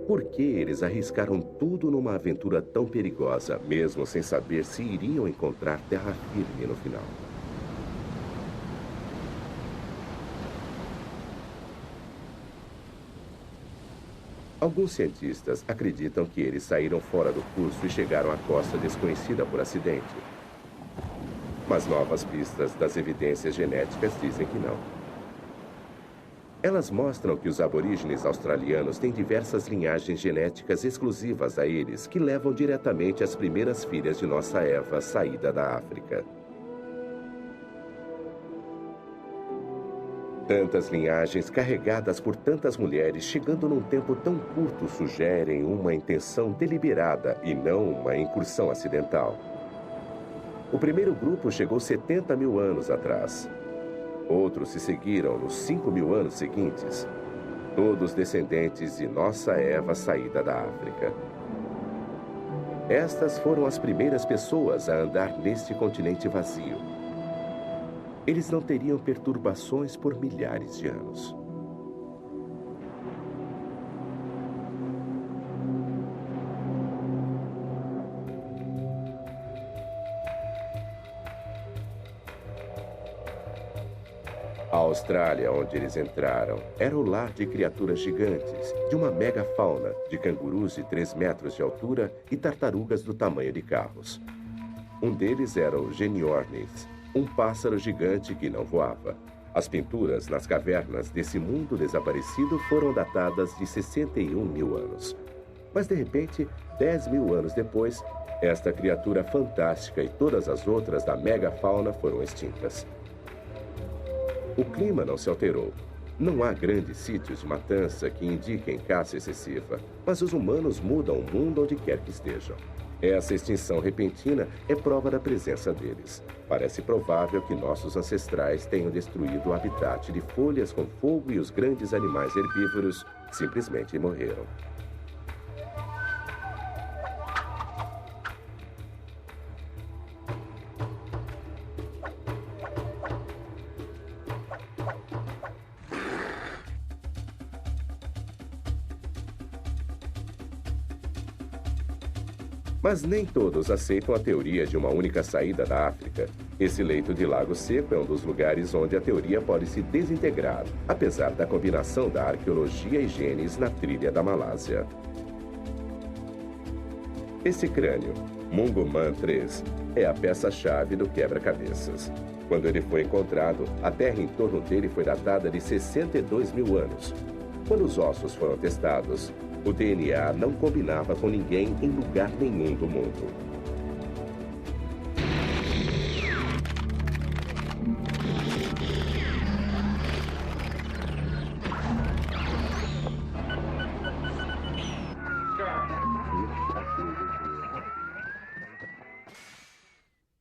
B: Por que eles arriscaram tudo numa aventura tão perigosa, mesmo sem saber se iriam encontrar terra firme no final? Alguns cientistas acreditam que eles saíram fora do curso e chegaram à costa desconhecida por acidente. Mas novas pistas das evidências genéticas dizem que não. Elas mostram que os aborígenes australianos têm diversas linhagens genéticas exclusivas a eles que levam diretamente às primeiras filhas de nossa Eva saída da África. Tantas linhagens carregadas por tantas mulheres chegando num tempo tão curto sugerem uma intenção deliberada e não uma incursão acidental. O primeiro grupo chegou 70 mil anos atrás. Outros se seguiram nos 5 mil anos seguintes, todos descendentes de nossa Eva saída da África. Estas foram as primeiras pessoas a andar neste continente vazio. Eles não teriam perturbações por milhares de anos. A Austrália, onde eles entraram, era o lar de criaturas gigantes, de uma megafauna, de cangurus de 3 metros de altura e tartarugas do tamanho de carros. Um deles era o Geniornis, um pássaro gigante que não voava. As pinturas nas cavernas desse mundo desaparecido foram datadas de 61 mil anos. Mas, de repente, 10 mil anos depois, esta criatura fantástica e todas as outras da megafauna foram extintas. O clima não se alterou. Não há grandes sítios de matança que indiquem caça excessiva, mas os humanos mudam o mundo onde quer que estejam. Essa extinção repentina é prova da presença deles. Parece provável que nossos ancestrais tenham destruído o habitat de folhas com fogo e os grandes animais herbívoros simplesmente morreram. Mas nem todos aceitam a teoria de uma única saída da África. Esse leito de lago seco é um dos lugares onde a teoria pode se desintegrar, apesar da combinação da arqueologia e genes na trilha da Malásia. Esse crânio, Munguman 3, é a peça-chave do quebra-cabeças. Quando ele foi encontrado, a terra em torno dele foi datada de 62 mil anos. Quando os ossos foram testados, o DNA não combinava com ninguém em lugar nenhum do mundo.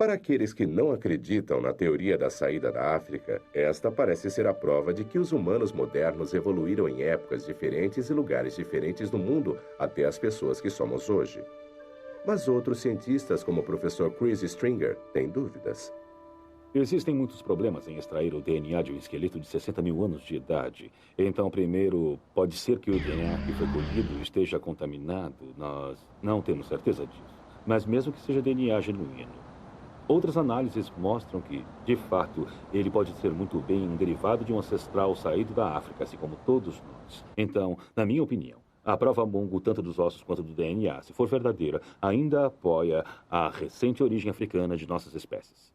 B: Para aqueles que não acreditam na teoria da saída da África, esta parece ser a prova de que os humanos modernos evoluíram em épocas diferentes e lugares diferentes do mundo até as pessoas que somos hoje. Mas outros cientistas, como o professor Chris Stringer, têm dúvidas.
D: Existem muitos problemas em extrair o DNA de um esqueleto de 60 mil anos de idade. Então, primeiro, pode ser que o DNA que foi colhido esteja contaminado. Nós não temos certeza disso. Mas mesmo que seja DNA genuíno, outras análises mostram que, de fato, ele pode ser muito bem um derivado de um ancestral saído da África, assim como todos nós. Então, na minha opinião, a prova Mungo, tanto dos ossos quanto do DNA, se for verdadeira, ainda apoia a recente origem africana de nossas espécies.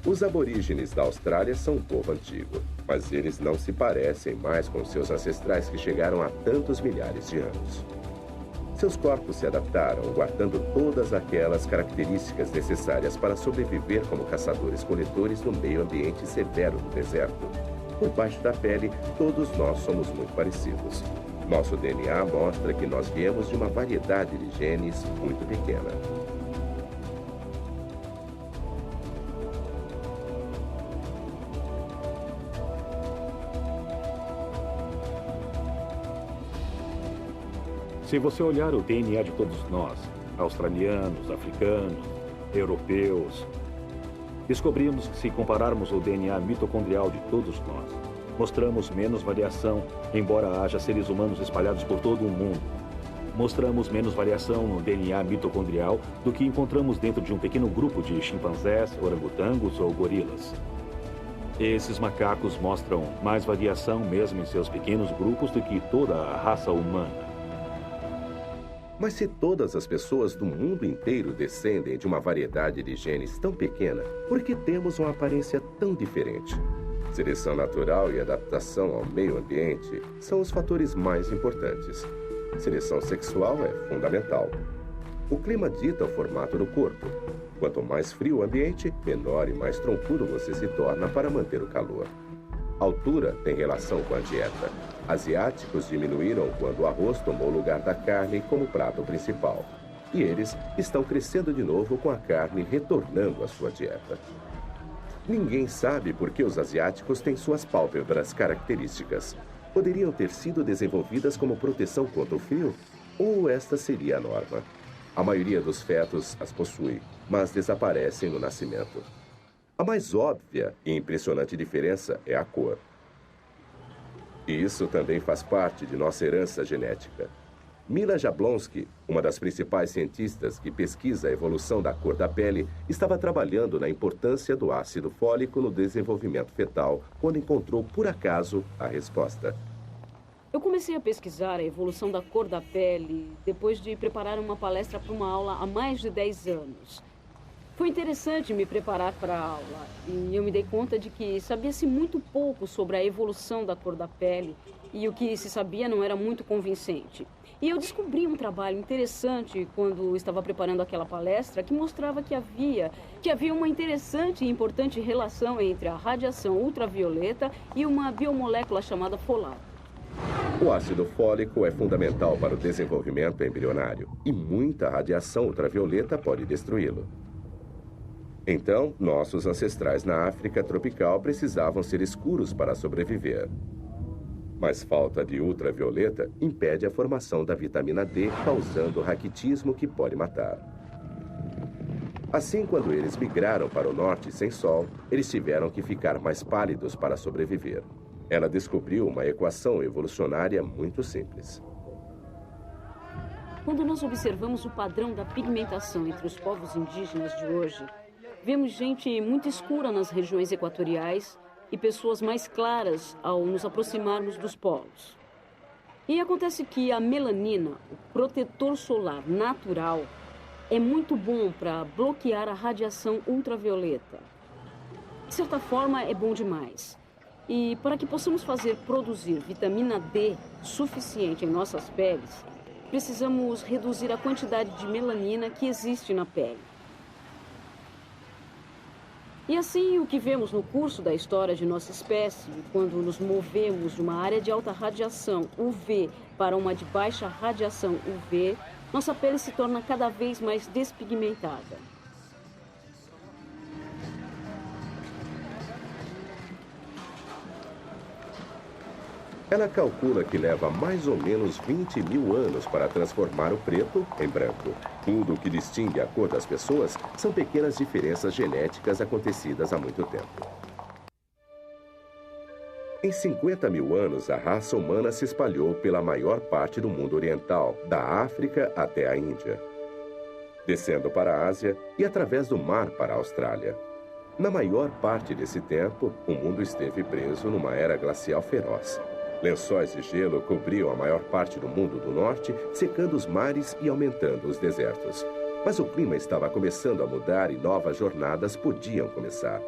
B: Os aborígenes da Austrália são um povo antigo, mas eles não se parecem mais com seus ancestrais que chegaram há tantos milhares de anos. Seus corpos se adaptaram, guardando todas aquelas características necessárias para sobreviver como caçadores-coletores no meio ambiente severo do deserto. Por baixo da pele, todos nós somos muito parecidos. Nosso DNA mostra que nós viemos de uma variedade de genes muito pequena.
D: Se você olhar o DNA de todos nós, australianos, africanos, europeus, descobrimos que se compararmos o DNA mitocondrial de todos nós, mostramos menos variação, embora haja seres humanos espalhados por todo o mundo. Mostramos menos variação no DNA mitocondrial do que encontramos dentro de um pequeno grupo de chimpanzés, orangotangos ou gorilas. Esses macacos mostram mais variação mesmo em seus pequenos grupos do que toda a raça humana.
B: Mas se todas as pessoas do mundo inteiro descendem de uma variedade de genes tão pequena, por que temos uma aparência tão diferente? Seleção natural e adaptação ao meio ambiente são os fatores mais importantes. Seleção sexual é fundamental. O clima dita o formato do corpo. Quanto mais frio o ambiente, menor e mais troncudo você se torna para manter o calor. A altura tem relação com a dieta. Asiáticos diminuíram quando o arroz tomou o lugar da carne como prato principal. E eles estão crescendo de novo com a carne retornando à sua dieta. Ninguém sabe por que os asiáticos têm suas pálpebras características. Poderiam ter sido desenvolvidas como proteção contra o frio? Ou esta seria a norma? A maioria dos fetos as possui, mas desaparecem no nascimento. A mais óbvia e impressionante diferença é a cor. E isso também faz parte de nossa herança genética. Mila Jablonski, uma das principais cientistas que pesquisa a evolução da cor da pele, estava trabalhando na importância do ácido fólico no desenvolvimento fetal, quando encontrou, por acaso, a resposta.
H: Eu comecei a pesquisar a evolução da cor da pele depois de preparar uma palestra para uma aula há mais de 10 anos. Foi interessante me preparar para a aula e eu me dei conta de que sabia-se muito pouco sobre a evolução da cor da pele e o que se sabia não era muito convincente. E eu descobri um trabalho interessante quando estava preparando aquela palestra que mostrava que havia uma interessante e importante relação entre a radiação ultravioleta e uma biomolécula chamada folato.
B: O ácido fólico é fundamental para o desenvolvimento embrionário e muita radiação ultravioleta pode destruí-lo. Então, nossos ancestrais na África tropical precisavam ser escuros para sobreviver. Mas falta de ultravioleta impede a formação da vitamina D, causando raquitismo que pode matar. Assim, quando eles migraram para o norte sem sol, eles tiveram que ficar mais pálidos para sobreviver. Ela descobriu uma equação evolucionária muito simples.
H: Quando nós observamos o padrão da pigmentação entre os povos indígenas de hoje, vemos gente muito escura nas regiões equatoriais e pessoas mais claras ao nos aproximarmos dos polos. E acontece que a melanina, o protetor solar natural, é muito bom para bloquear a radiação ultravioleta. De certa forma, é bom demais. E para que possamos produzir vitamina D suficiente em nossas peles, precisamos reduzir a quantidade de melanina que existe na pele. E assim, o que vemos no curso da história de nossa espécie, quando nos movemos de uma área de alta radiação UV para uma de baixa radiação UV, nossa pele se torna cada vez mais despigmentada.
B: Ela calcula que leva mais ou menos 20 mil anos para transformar o preto em branco. Tudo o que distingue a cor das pessoas são pequenas diferenças genéticas acontecidas há muito tempo. Em 50 mil anos, a raça humana se espalhou pela maior parte do mundo oriental, da África até a Índia, descendo para a Ásia e através do mar para a Austrália. Na maior parte desse tempo, o mundo esteve preso numa era glacial feroz. Lençóis de gelo cobriam a maior parte do mundo do norte, secando os mares e aumentando os desertos. Mas o clima estava começando a mudar e novas jornadas podiam começar.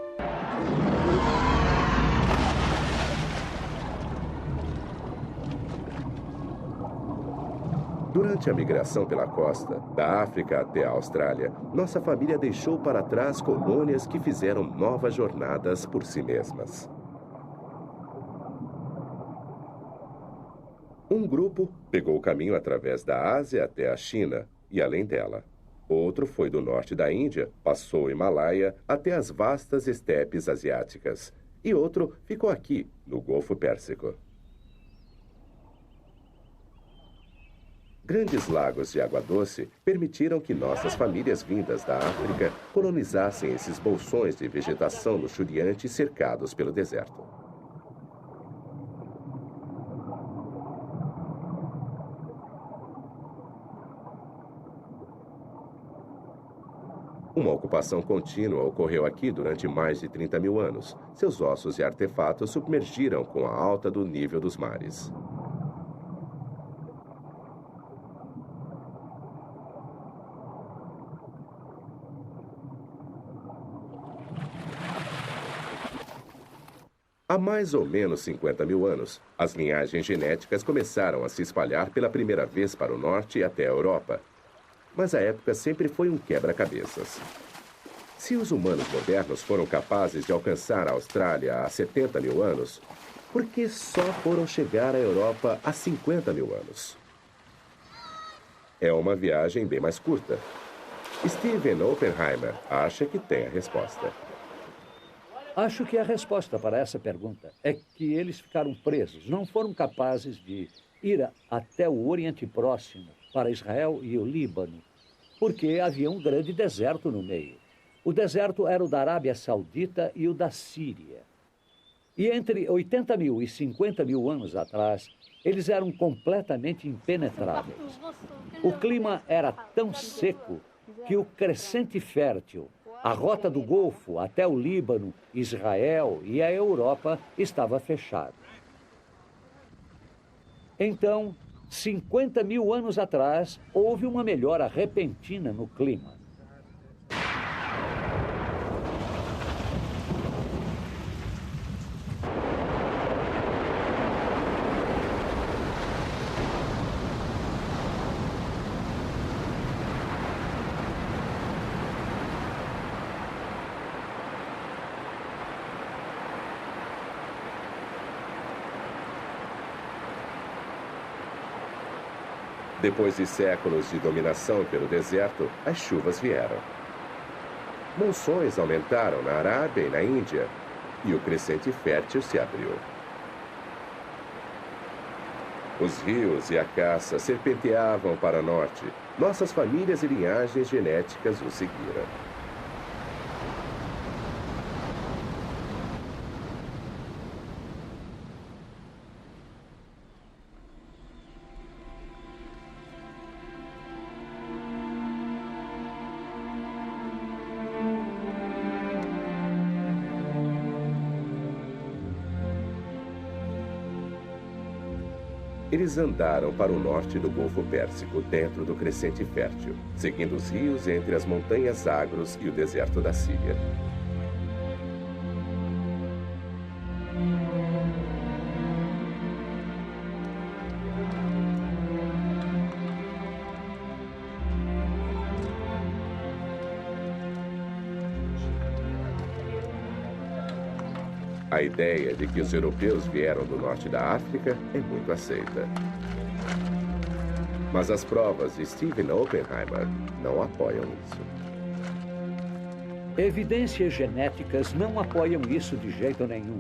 B: Durante a migração pela costa, da África até a Austrália, nossa família deixou para trás colônias que fizeram novas jornadas por si mesmas. Um grupo pegou o caminho através da Ásia até a China e além dela. Outro foi do norte da Índia, passou o Himalaia até as vastas estepes asiáticas. E outro ficou aqui, no Golfo Pérsico. Grandes lagos de água doce permitiram que nossas famílias vindas da África colonizassem esses bolsões de vegetação luxuriante cercados pelo deserto. Uma ocupação contínua ocorreu aqui durante mais de 30 mil anos. Seus ossos e artefatos submergiram com a alta do nível dos mares. Há mais ou menos 50 mil anos, as linhagens genéticas começaram a se espalhar pela primeira vez para o norte e até a Europa. Mas a época sempre foi um quebra-cabeças. Se os humanos modernos foram capazes de alcançar a Austrália há 70 mil anos, por que só foram chegar à Europa há 50 mil anos? É uma viagem bem mais curta. Steven Oppenheimer acha que tem a resposta.
F: Acho que a resposta para essa pergunta é que eles ficaram presos, não foram capazes de ir até o Oriente Próximo, para Israel e o Líbano, porque havia um grande deserto no meio. O deserto era o da Arábia Saudita e o da Síria. E entre 80 mil e 50 mil anos atrás, eles eram completamente impenetráveis. O clima era tão seco que o crescente fértil, a rota do Golfo até o Líbano, Israel e a Europa estava fechado. Então, 50 mil anos atrás, houve uma melhora repentina no clima.
B: Depois de séculos de dominação pelo deserto, as chuvas vieram. Monções aumentaram na Arábia e na Índia, e o crescente fértil se abriu. Os rios e a caça serpenteavam para norte. Nossas famílias e linhagens genéticas o seguiram. Eles andaram para o norte do Golfo Pérsico, dentro do crescente fértil, seguindo os rios entre as montanhas Zagros e o deserto da Síria. A ideia de que os europeus vieram do norte da África é muito aceita. Mas as provas de Stephen Oppenheimer não apoiam isso.
F: Evidências genéticas não apoiam isso de jeito nenhum.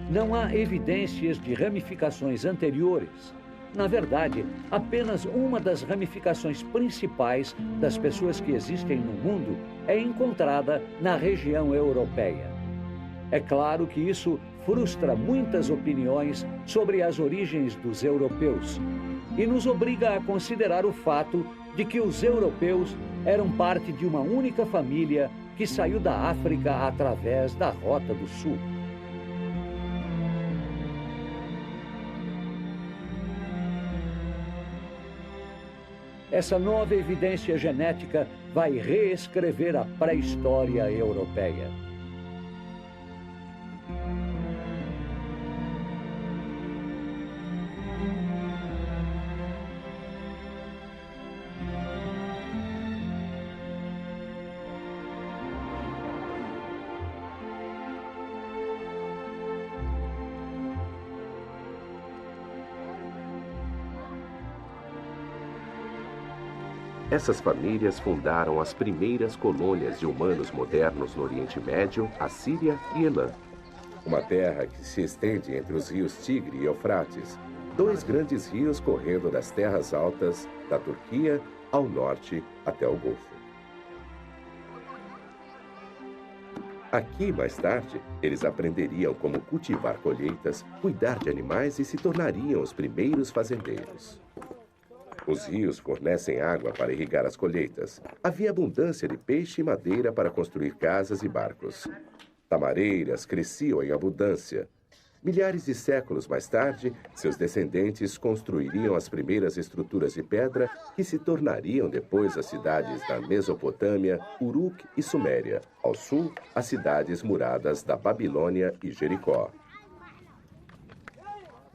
F: Não há evidências de ramificações anteriores. Na verdade, apenas uma das ramificações principais das pessoas que existem no mundo é encontrada na região europeia. É claro que isso frustra muitas opiniões sobre as origens dos europeus e nos obriga a considerar o fato de que os europeus eram parte de uma única família que saiu da África através da Rota do Sul. Essa nova evidência genética vai reescrever a pré-história europeia.
B: Essas famílias fundaram as primeiras colônias de humanos modernos no Oriente Médio, a Síria e Elã. Uma terra que se estende entre os rios Tigre e Eufrates, dois grandes rios correndo das terras altas da Turquia ao norte até o Golfo. Aqui, mais tarde, eles aprenderiam como cultivar colheitas, cuidar de animais e se tornariam os primeiros fazendeiros. Os rios fornecem água para irrigar as colheitas. Havia abundância de peixe e madeira para construir casas e barcos. Tamareiras cresciam em abundância. Milhares de séculos mais tarde, seus descendentes construiriam as primeiras estruturas de pedra que se tornariam depois as cidades da Mesopotâmia, Uruk e Suméria. Ao sul, as cidades muradas da Babilônia e Jericó.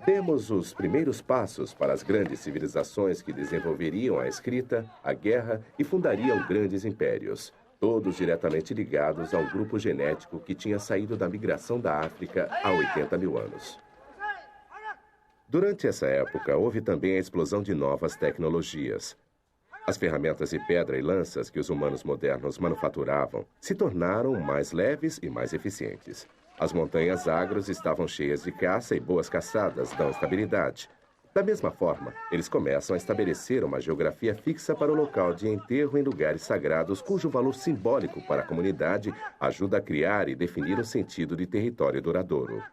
B: Temos os primeiros passos para as grandes civilizações que desenvolveriam a escrita, a guerra e fundariam grandes impérios, todos diretamente ligados a um grupo genético que tinha saído da migração da África há 80 mil anos. Durante essa época, houve também a explosão de novas tecnologias. As ferramentas de pedra e lanças que os humanos modernos manufaturavam se tornaram mais leves e mais eficientes. As montanhas Zagros estavam cheias de caça e boas caçadas dão estabilidade. Da mesma forma, eles começam a estabelecer uma geografia fixa para o local de enterro em lugares sagrados cujo valor simbólico para a comunidade ajuda a criar e definir um sentido de território duradouro.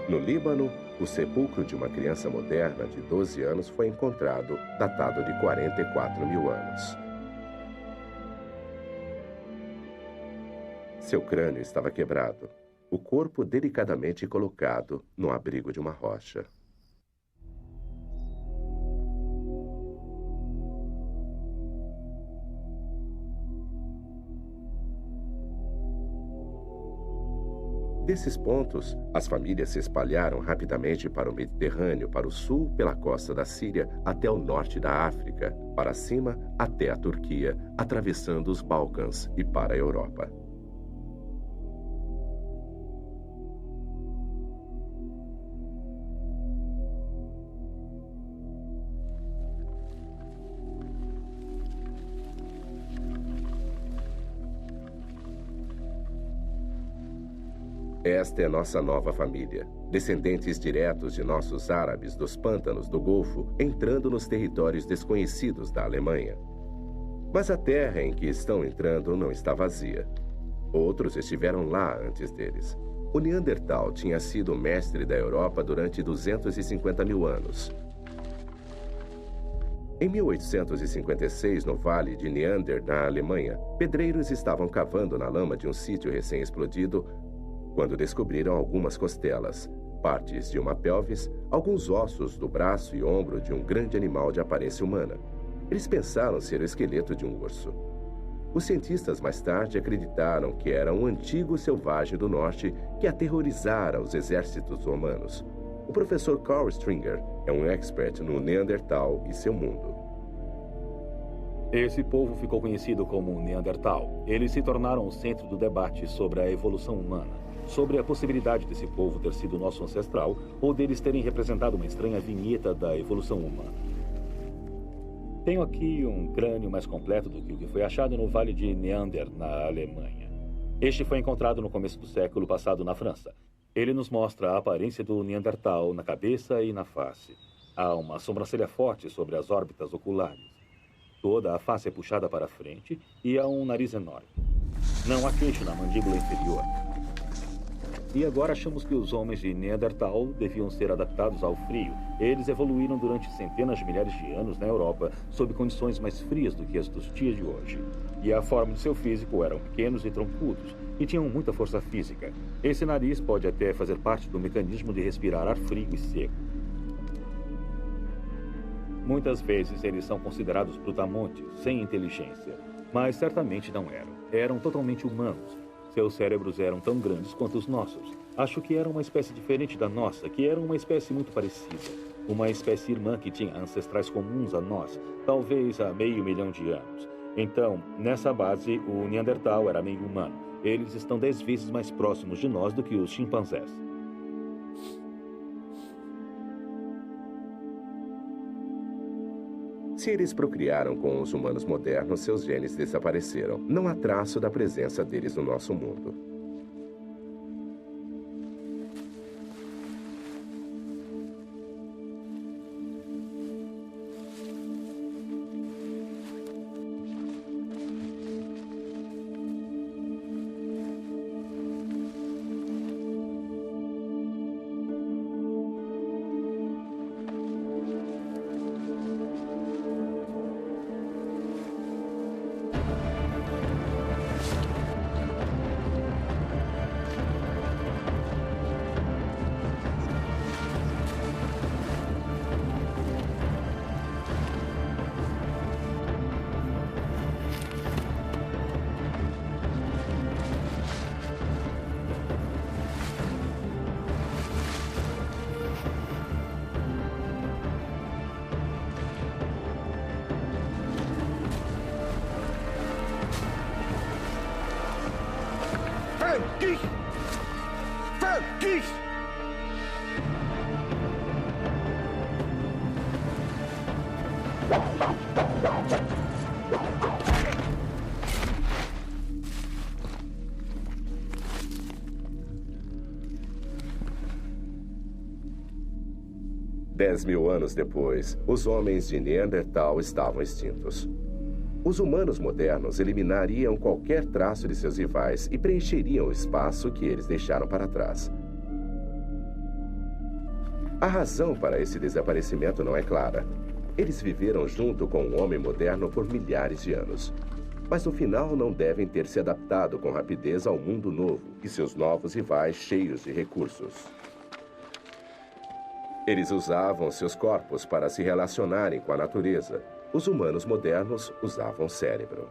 B: No Líbano, o sepulcro de uma criança moderna de 12 anos foi encontrado, datado de 44 mil anos. Seu crânio estava quebrado, o corpo delicadamente colocado no abrigo de uma rocha. Desses pontos, as famílias se espalharam rapidamente para o Mediterrâneo, para o sul, pela costa da Síria, até o norte da África, para cima, até a Turquia, atravessando os Balcãs e para a Europa. Esta é nossa nova família, descendentes diretos de nossos árabes dos pântanos do Golfo, entrando nos territórios desconhecidos da Alemanha. Mas a terra em que estão entrando não está vazia. Outros estiveram lá antes deles. O Neandertal tinha sido o mestre da Europa durante 250 mil anos. Em 1856, no Vale de Neander, na Alemanha, pedreiros estavam cavando na lama de um sítio recém-explodido quando descobriram algumas costelas, partes de uma pelvis, alguns ossos do braço e ombro de um grande animal de aparência humana. Eles pensaram ser o esqueleto de um urso. Os cientistas mais tarde acreditaram que era um antigo selvagem do norte que aterrorizara os exércitos romanos. O professor Carl Stringer é um expert no Neandertal e seu mundo.
D: Esse povo ficou conhecido como Neandertal. Eles se tornaram o centro do debate sobre a evolução humana, sobre a possibilidade desse povo ter sido nosso ancestral ou deles terem representado uma estranha vinheta da evolução humana. Tenho aqui um crânio mais completo do que o que foi achado no Vale de Neander, na Alemanha. Este foi encontrado no começo do século passado na França. Ele nos mostra a aparência do Neandertal na cabeça e na face. Há uma sobrancelha forte sobre as órbitas oculares. Toda a face é puxada para frente e há um nariz enorme. Não há queixo na mandíbula inferior. E agora achamos que os homens de Neandertal deviam ser adaptados ao frio. Eles evoluíram durante centenas de milhares de anos na Europa, sob condições mais frias do que as dos dias de hoje. E a forma de seu físico eram pequenos e troncudos, e tinham muita força física. Esse nariz pode até fazer parte do mecanismo de respirar ar frio e seco. Muitas vezes eles são considerados brutamontes, sem inteligência, mas certamente não eram. Eram totalmente humanos. Seus cérebros eram tão grandes quanto os nossos. Acho que era uma espécie diferente da nossa, que era uma espécie muito parecida. Uma espécie irmã que tinha ancestrais comuns a nós, talvez há 500 mil de anos. Então, nessa base, o Neandertal era meio humano. Eles estão 10 vezes mais próximos de nós do que os chimpanzés.
B: Se eles procriaram com os humanos modernos, seus genes desapareceram. Não há traço da presença deles no nosso mundo.
I: Vergis!
B: 10 mil anos depois, os homens de Neandertal estavam extintos. Os humanos modernos eliminariam qualquer traço de seus rivais e preencheriam o espaço que eles deixaram para trás. A razão para esse desaparecimento não é clara. Eles viveram junto com o homem moderno por milhares de anos. Mas no final não devem ter se adaptado com rapidez ao mundo novo e seus novos rivais cheios de recursos. Eles usavam seus corpos para se relacionarem com a natureza. Os humanos modernos usavam o cérebro.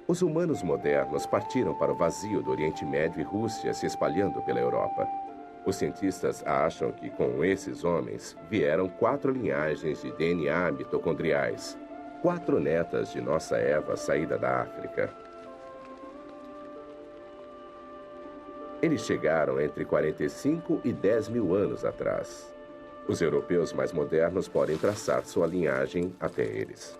B: Os humanos modernos partiram para o vazio do Oriente Médio e Rússia, se espalhando pela Europa. Os cientistas acham que com esses homens vieram 4 linhagens de DNA mitocondriais, 4 netas de nossa Eva saída da África. Eles chegaram entre 45 e 10 mil anos atrás. Os europeus mais modernos podem traçar sua linhagem até eles.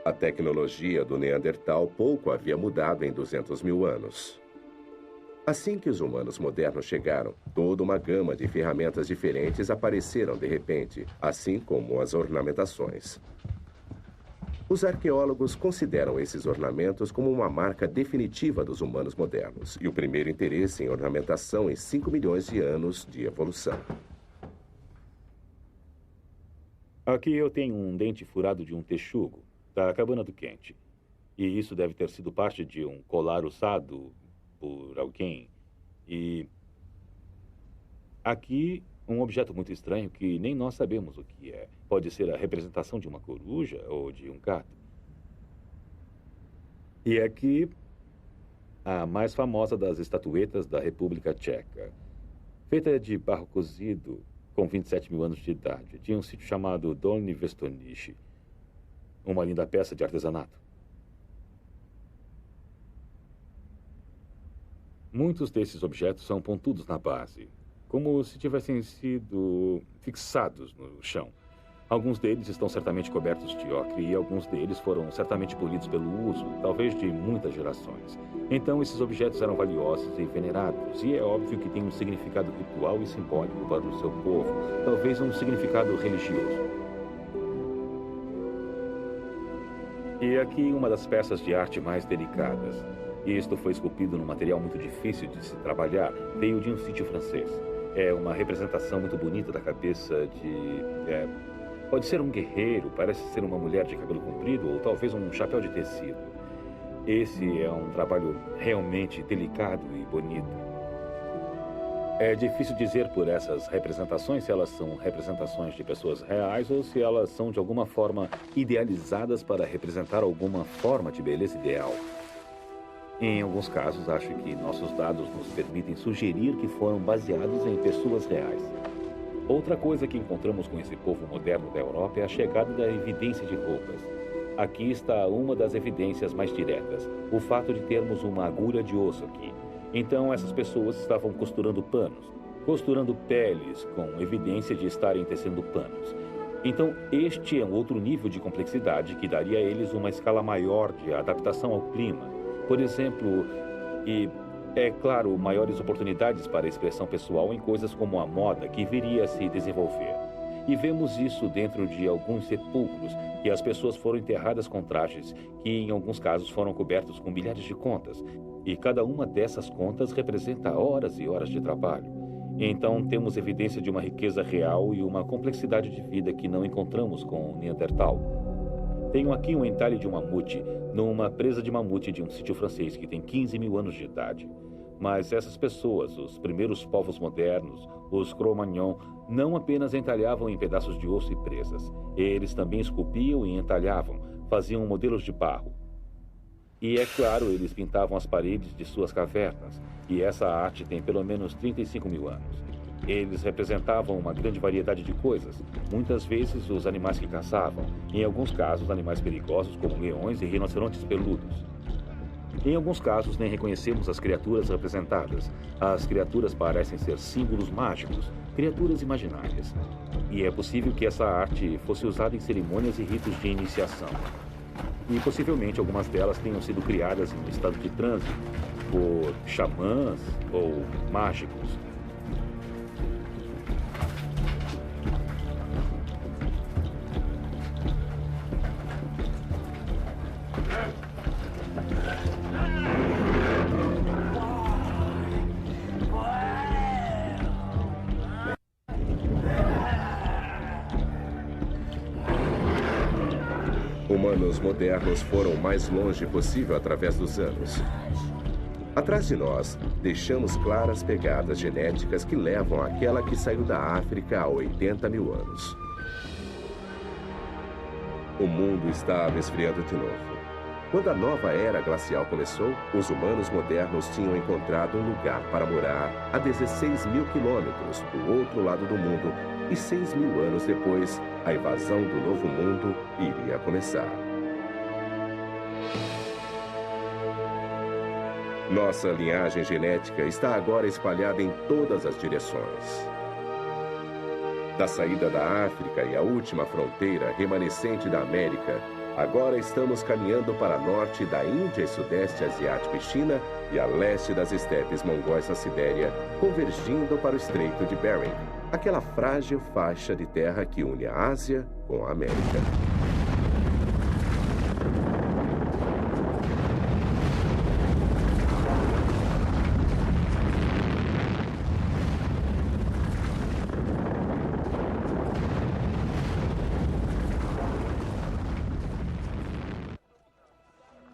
B: A tecnologia do Neandertal pouco havia mudado em 200 mil anos. Assim que os humanos modernos chegaram, toda uma gama de ferramentas diferentes apareceram de repente, assim como as ornamentações. Os arqueólogos consideram esses ornamentos como uma marca definitiva dos humanos modernos e o primeiro interesse em ornamentação em 5 milhões de anos de evolução.
D: Aqui eu tenho um dente furado de um texugo da cabana do Kent. E isso deve ter sido parte de um colar usado por alguém. E aqui um objeto muito estranho que nem nós sabemos o que é. Pode ser a representação de uma coruja ou de um gato. E aqui a mais famosa das estatuetas da República Tcheca. Feita de barro cozido, com 27 mil anos de idade, de um sítio chamado Dolní Věstonice. Uma linda peça de artesanato. Muitos desses objetos são pontudos na base, como se tivessem sido fixados no chão. Alguns deles estão certamente cobertos de ocre e alguns deles foram certamente polidos pelo uso, talvez de muitas gerações. Então, esses objetos eram valiosos e venerados, e é óbvio que tem um significado ritual e simbólico para o seu povo, talvez um significado religioso. E aqui uma das peças de arte mais delicadas. Isto foi esculpido num material muito difícil de se trabalhar. Veio de um sítio francês. É uma representação muito bonita da cabeça de... pode ser um guerreiro, parece ser uma mulher de cabelo comprido ou talvez um chapéu de tecido. Esse é um trabalho realmente delicado e bonito. É difícil dizer por essas representações se elas são representações de pessoas reais ou se elas são de alguma forma idealizadas para representar alguma forma de beleza ideal. Em alguns casos, acho que nossos dados nos permitem sugerir que foram baseados em pessoas reais. Outra coisa que encontramos com esse povo moderno da Europa é a chegada da evidência de roupas. Aqui está uma das evidências mais diretas, o fato de termos uma agulha de osso aqui. Então, essas pessoas estavam costurando panos, costurando peles, com evidência de estarem tecendo panos. Então, este é um outro nível de complexidade que daria a eles uma escala maior de adaptação ao clima. Por exemplo, e, é claro, maiores oportunidades para a expressão pessoal em coisas como a moda, que viria a se desenvolver. E vemos isso dentro de alguns sepulcros, que as pessoas foram enterradas com trajes, que em alguns casos foram cobertos com milhares de contas. E cada uma dessas contas representa horas e horas de trabalho. Então temos evidência de uma riqueza real e uma complexidade de vida que não encontramos com o Neandertal. Tenho aqui um entalhe de um mamute, numa presa de mamute de um sítio francês que tem 15 mil anos de idade. Mas essas pessoas, os primeiros povos modernos, os Cro-Magnon, não apenas entalhavam em pedaços de osso e presas. Eles também esculpiam e entalhavam, faziam modelos de barro. E, é claro, eles pintavam as paredes de suas cavernas, e essa arte tem pelo menos 35 mil anos. Eles representavam uma grande variedade de coisas, muitas vezes os animais que caçavam, em alguns casos animais perigosos como leões e rinocerontes peludos. Em alguns casos nem reconhecemos as criaturas representadas. As criaturas parecem ser símbolos mágicos, criaturas imaginárias. E é possível que essa arte fosse usada em cerimônias e ritos de iniciação. E possivelmente algumas delas tenham sido criadas em um estado de transe, por xamãs ou mágicos.
B: Humanos modernos foram o mais longe possível através dos anos. Atrás de nós, deixamos claras pegadas genéticas que levam àquela que saiu da África há 80 mil anos. O mundo estava esfriando de novo. Quando a nova era glacial começou, os humanos modernos tinham encontrado um lugar para morar a 16 mil quilômetros do outro lado do mundo, e 6 mil anos depois, a invasão do novo mundo iria começar. Nossa linhagem genética está agora espalhada em todas as direções. Da saída da África e a última fronteira remanescente da América, agora estamos caminhando para norte da Índia e Sudeste Asiático e China e a leste das estepes mongóis na Sibéria, convergindo para o Estreito de Bering, aquela frágil faixa de terra que une a Ásia com a América.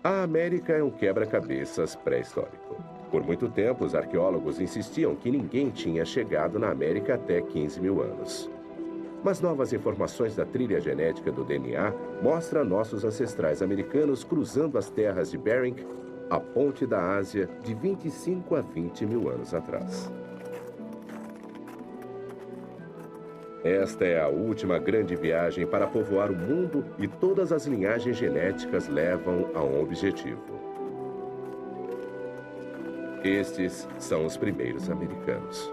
B: A América é um quebra-cabeças pré-histórico. Por muito tempo, os arqueólogos insistiam que ninguém tinha chegado na América até 15 mil anos. Mas novas informações da trilha genética do DNA mostram nossos ancestrais americanos cruzando as terras de Bering, a ponte da Ásia, de 25 a 20 mil anos atrás. Esta é a última grande viagem para povoar o mundo e todas as linhagens genéticas levam a um objetivo. Estes são os primeiros americanos.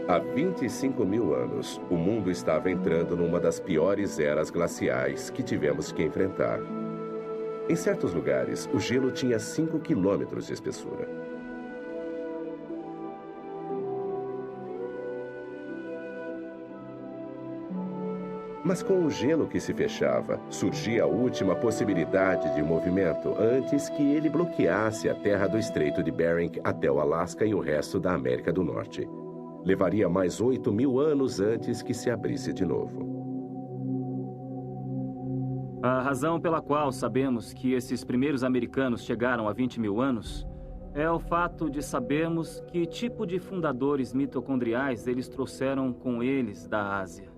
B: Há 25 mil anos, o mundo estava entrando numa das piores eras glaciais que tivemos que enfrentar. Em certos lugares, o gelo tinha 5 quilômetros de espessura. Mas com o gelo que se fechava, surgia a última possibilidade de movimento antes que ele bloqueasse a terra do Estreito de Bering até o Alasca e o resto da América do Norte. Levaria mais 8 mil anos antes que se abrisse de novo.
I: A razão pela qual sabemos que esses primeiros americanos chegaram há 20 mil anos é o fato de sabermos que tipo de fundadores mitocondriais eles trouxeram com eles da Ásia.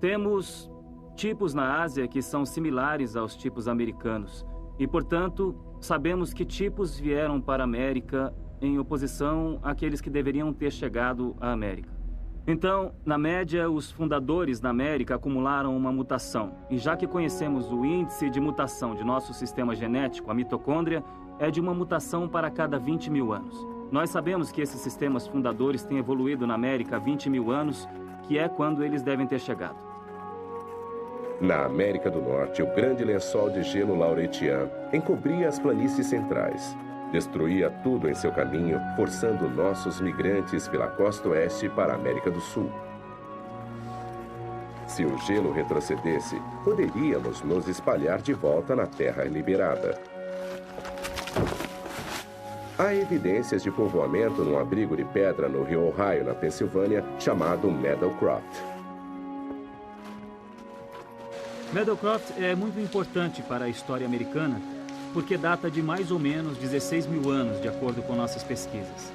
I: Temos tipos na Ásia que são similares aos tipos americanos e, portanto, sabemos que tipos vieram para a América em oposição àqueles que deveriam ter chegado à América. Então, na média, os fundadores da América acumularam uma mutação. E já que conhecemos o índice de mutação de nosso sistema genético, a mitocôndria, é de uma mutação para cada 20 mil anos. Nós sabemos que esses sistemas fundadores têm evoluído na América há 20 mil anos, que é quando eles devem ter chegado.
B: Na América do Norte, o grande lençol de gelo Laurentian encobria as planícies centrais. Destruía tudo em seu caminho, forçando nossos migrantes pela costa oeste para a América do Sul. Se o gelo retrocedesse, poderíamos nos espalhar de volta na terra liberada. Há evidências de povoamento num abrigo de pedra no rio Ohio, na Pensilvânia, chamado Meadowcroft.
I: Meadowcroft é muito importante para a história americana, porque data de mais ou menos 16 mil anos, de acordo com nossas pesquisas.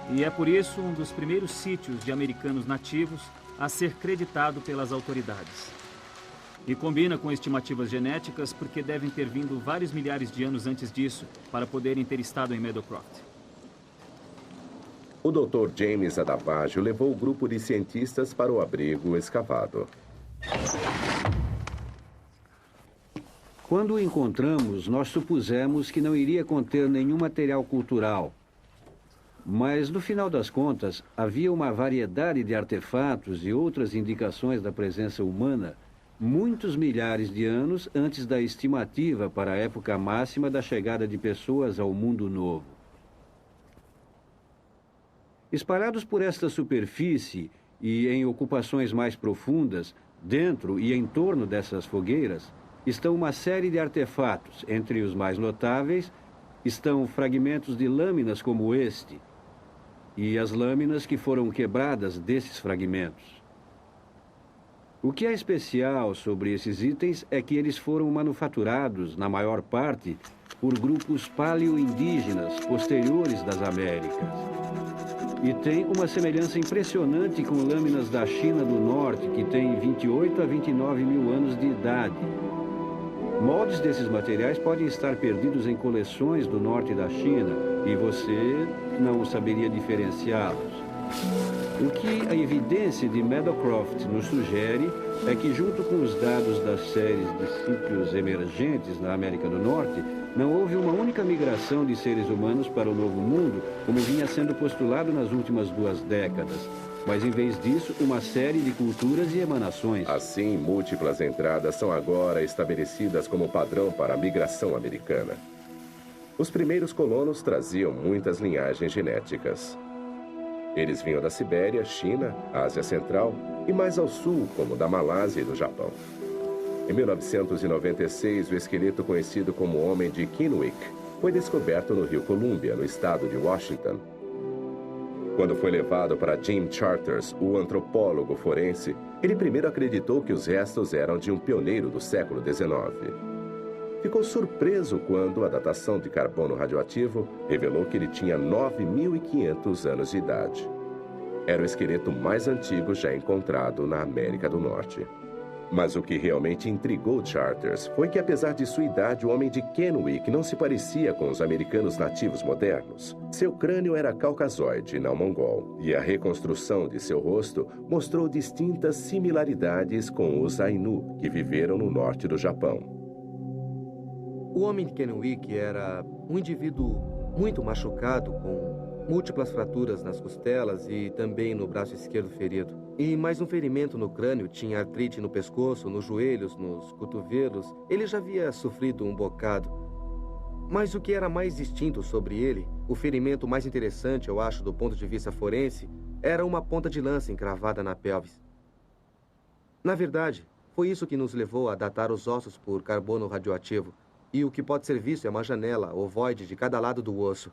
I: E é por isso um dos primeiros sítios de americanos nativos a ser creditado pelas autoridades. E combina com estimativas genéticas porque devem ter vindo vários milhares de anos antes disso para poderem ter estado em Meadowcroft.
B: O Dr. James Adavaggio levou o grupo de cientistas para o abrigo escavado.
E: Quando o encontramos, nós supusemos que não iria conter nenhum material cultural. Mas, no final das contas, havia uma variedade de artefatos e outras indicações da presença humana muitos milhares de anos antes da estimativa para a época máxima da chegada de pessoas ao mundo novo. Espalhados por esta superfície e em ocupações mais profundas, dentro e em torno dessas fogueiras, estão uma série de artefatos. Entre os mais notáveis estão fragmentos de lâminas como este e as lâminas que foram quebradas desses fragmentos. O que é especial sobre esses itens é que eles foram manufaturados, na maior parte, por grupos paleo-indígenas posteriores das Américas. E tem uma semelhança impressionante com lâminas da China do Norte, que têm 28 a 29 mil anos de idade. Moldes desses materiais podem estar perdidos em coleções do norte da China e você não saberia diferenciá-los. O que a evidência de Meadowcroft nos sugere é que, junto com os dados das séries de sítios emergentes na América do Norte, não houve uma única migração de seres humanos para o Novo Mundo, como vinha sendo postulado nas últimas 2 décadas, mas, em vez disso, uma série de culturas e emanações.
B: Assim, múltiplas entradas são agora estabelecidas como padrão para a migração americana. Os primeiros colonos traziam muitas linhagens genéticas. Eles vinham da Sibéria, China, Ásia Central e mais ao sul, como da Malásia e do Japão. Em 1996, o esqueleto conhecido como Homem de Kennewick foi descoberto no Rio Columbia, no estado de Washington. Quando foi levado para Jim Charters, o antropólogo forense, ele primeiro acreditou que os restos eram de um pioneiro do século XIX. Ficou surpreso quando a datação de carbono radioativo revelou que ele tinha 9.500 anos de idade. Era o esqueleto mais antigo já encontrado na América do Norte. Mas o que realmente intrigou Charters foi que, apesar de sua idade, o Homem de Kennewick não se parecia com os americanos nativos modernos. Seu crânio era caucasoide, não mongol, e a reconstrução de seu rosto mostrou distintas similaridades com os Ainu, que viveram no norte do Japão.
J: O Homem de Kennewick era um indivíduo muito machucado, com múltiplas fraturas nas costelas e também no braço esquerdo ferido. E mais um ferimento no crânio, tinha artrite no pescoço, nos joelhos, nos cotovelos. Ele já havia sofrido um bocado. Mas o que era mais distinto sobre ele, o ferimento mais interessante, eu acho, do ponto de vista forense, era uma ponta de lança encravada na pelvis. Na verdade, foi isso que nos levou a datar os ossos por carbono radioativo. E o que pode ser visto é uma janela ovoide de cada lado do osso.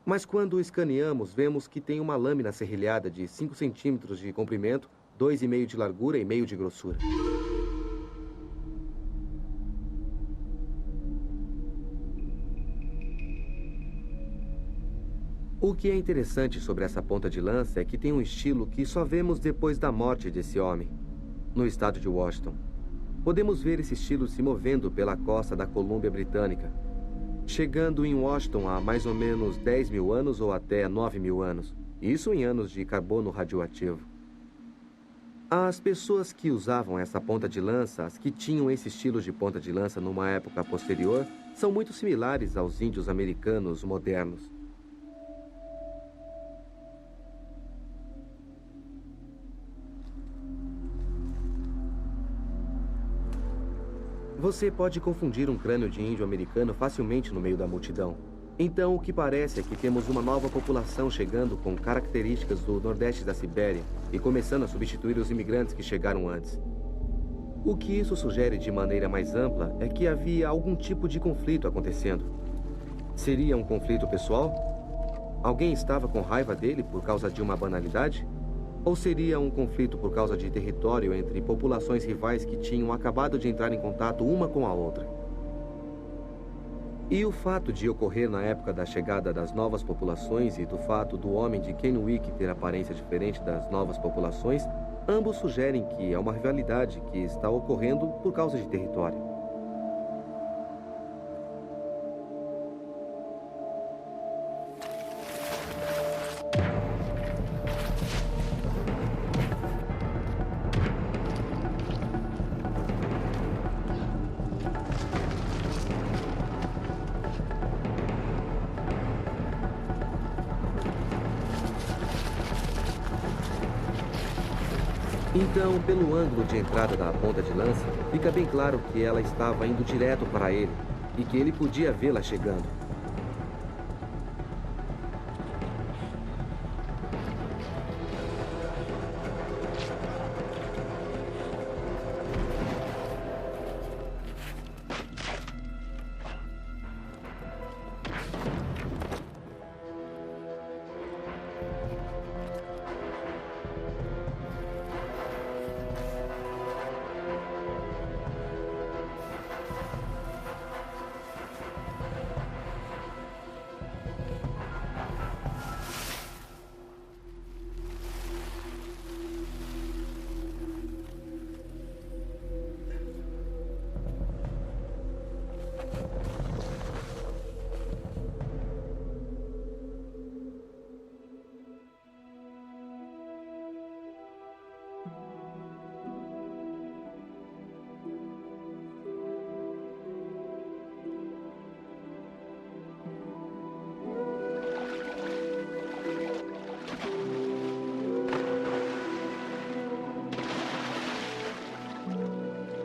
J: Mas quando o escaneamos, vemos que tem uma lâmina serrilhada de 5 centímetros de comprimento, 2,5 de largura e meio de grossura. O que é interessante sobre essa ponta de lança é que tem um estilo que só vemos depois da morte desse homem, no estado de Washington. Podemos ver esse estilo se movendo pela costa da Colômbia Britânica, chegando em Washington há mais ou menos 10 mil anos ou até 9 mil anos. Isso em anos de carbono radioativo. As pessoas que usavam essa ponta de lança, as que tinham esse estilo de ponta de lança numa época posterior, são muito similares aos índios americanos modernos. Você pode confundir um crânio de índio americano facilmente no meio da multidão. Então, o que parece é que temos uma nova população chegando com características do nordeste da Sibéria e começando a substituir os imigrantes que chegaram antes. O que isso sugere de maneira mais ampla é que havia algum tipo de conflito acontecendo. Seria um conflito pessoal? Alguém estava com raiva dele por causa de uma banalidade? Ou seria um conflito por causa de território entre populações rivais que tinham acabado de entrar em contato uma com a outra? E o fato de ocorrer na época da chegada das novas populações e do fato do Homem de Kennewick ter aparência diferente das novas populações, ambos sugerem que é uma rivalidade que está ocorrendo por causa de território. Então, pelo ângulo de entrada da ponta de lança, fica bem claro que ela estava indo direto para ele e que ele podia vê-la chegando.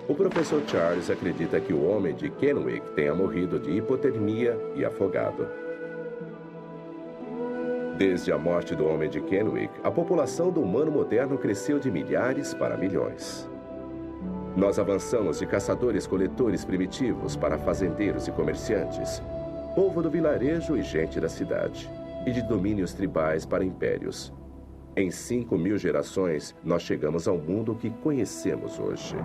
B: O professor Charles acredita que o homem de Kennewick tenha morrido de hipotermia e afogado. Desde a morte do homem de Kennewick, a população do humano moderno cresceu de milhares para milhões. Nós avançamos de caçadores-coletores primitivos para fazendeiros e comerciantes, povo do vilarejo e gente da cidade, e de domínios tribais para impérios. Em 5.000 gerações, nós chegamos ao mundo que conhecemos hoje.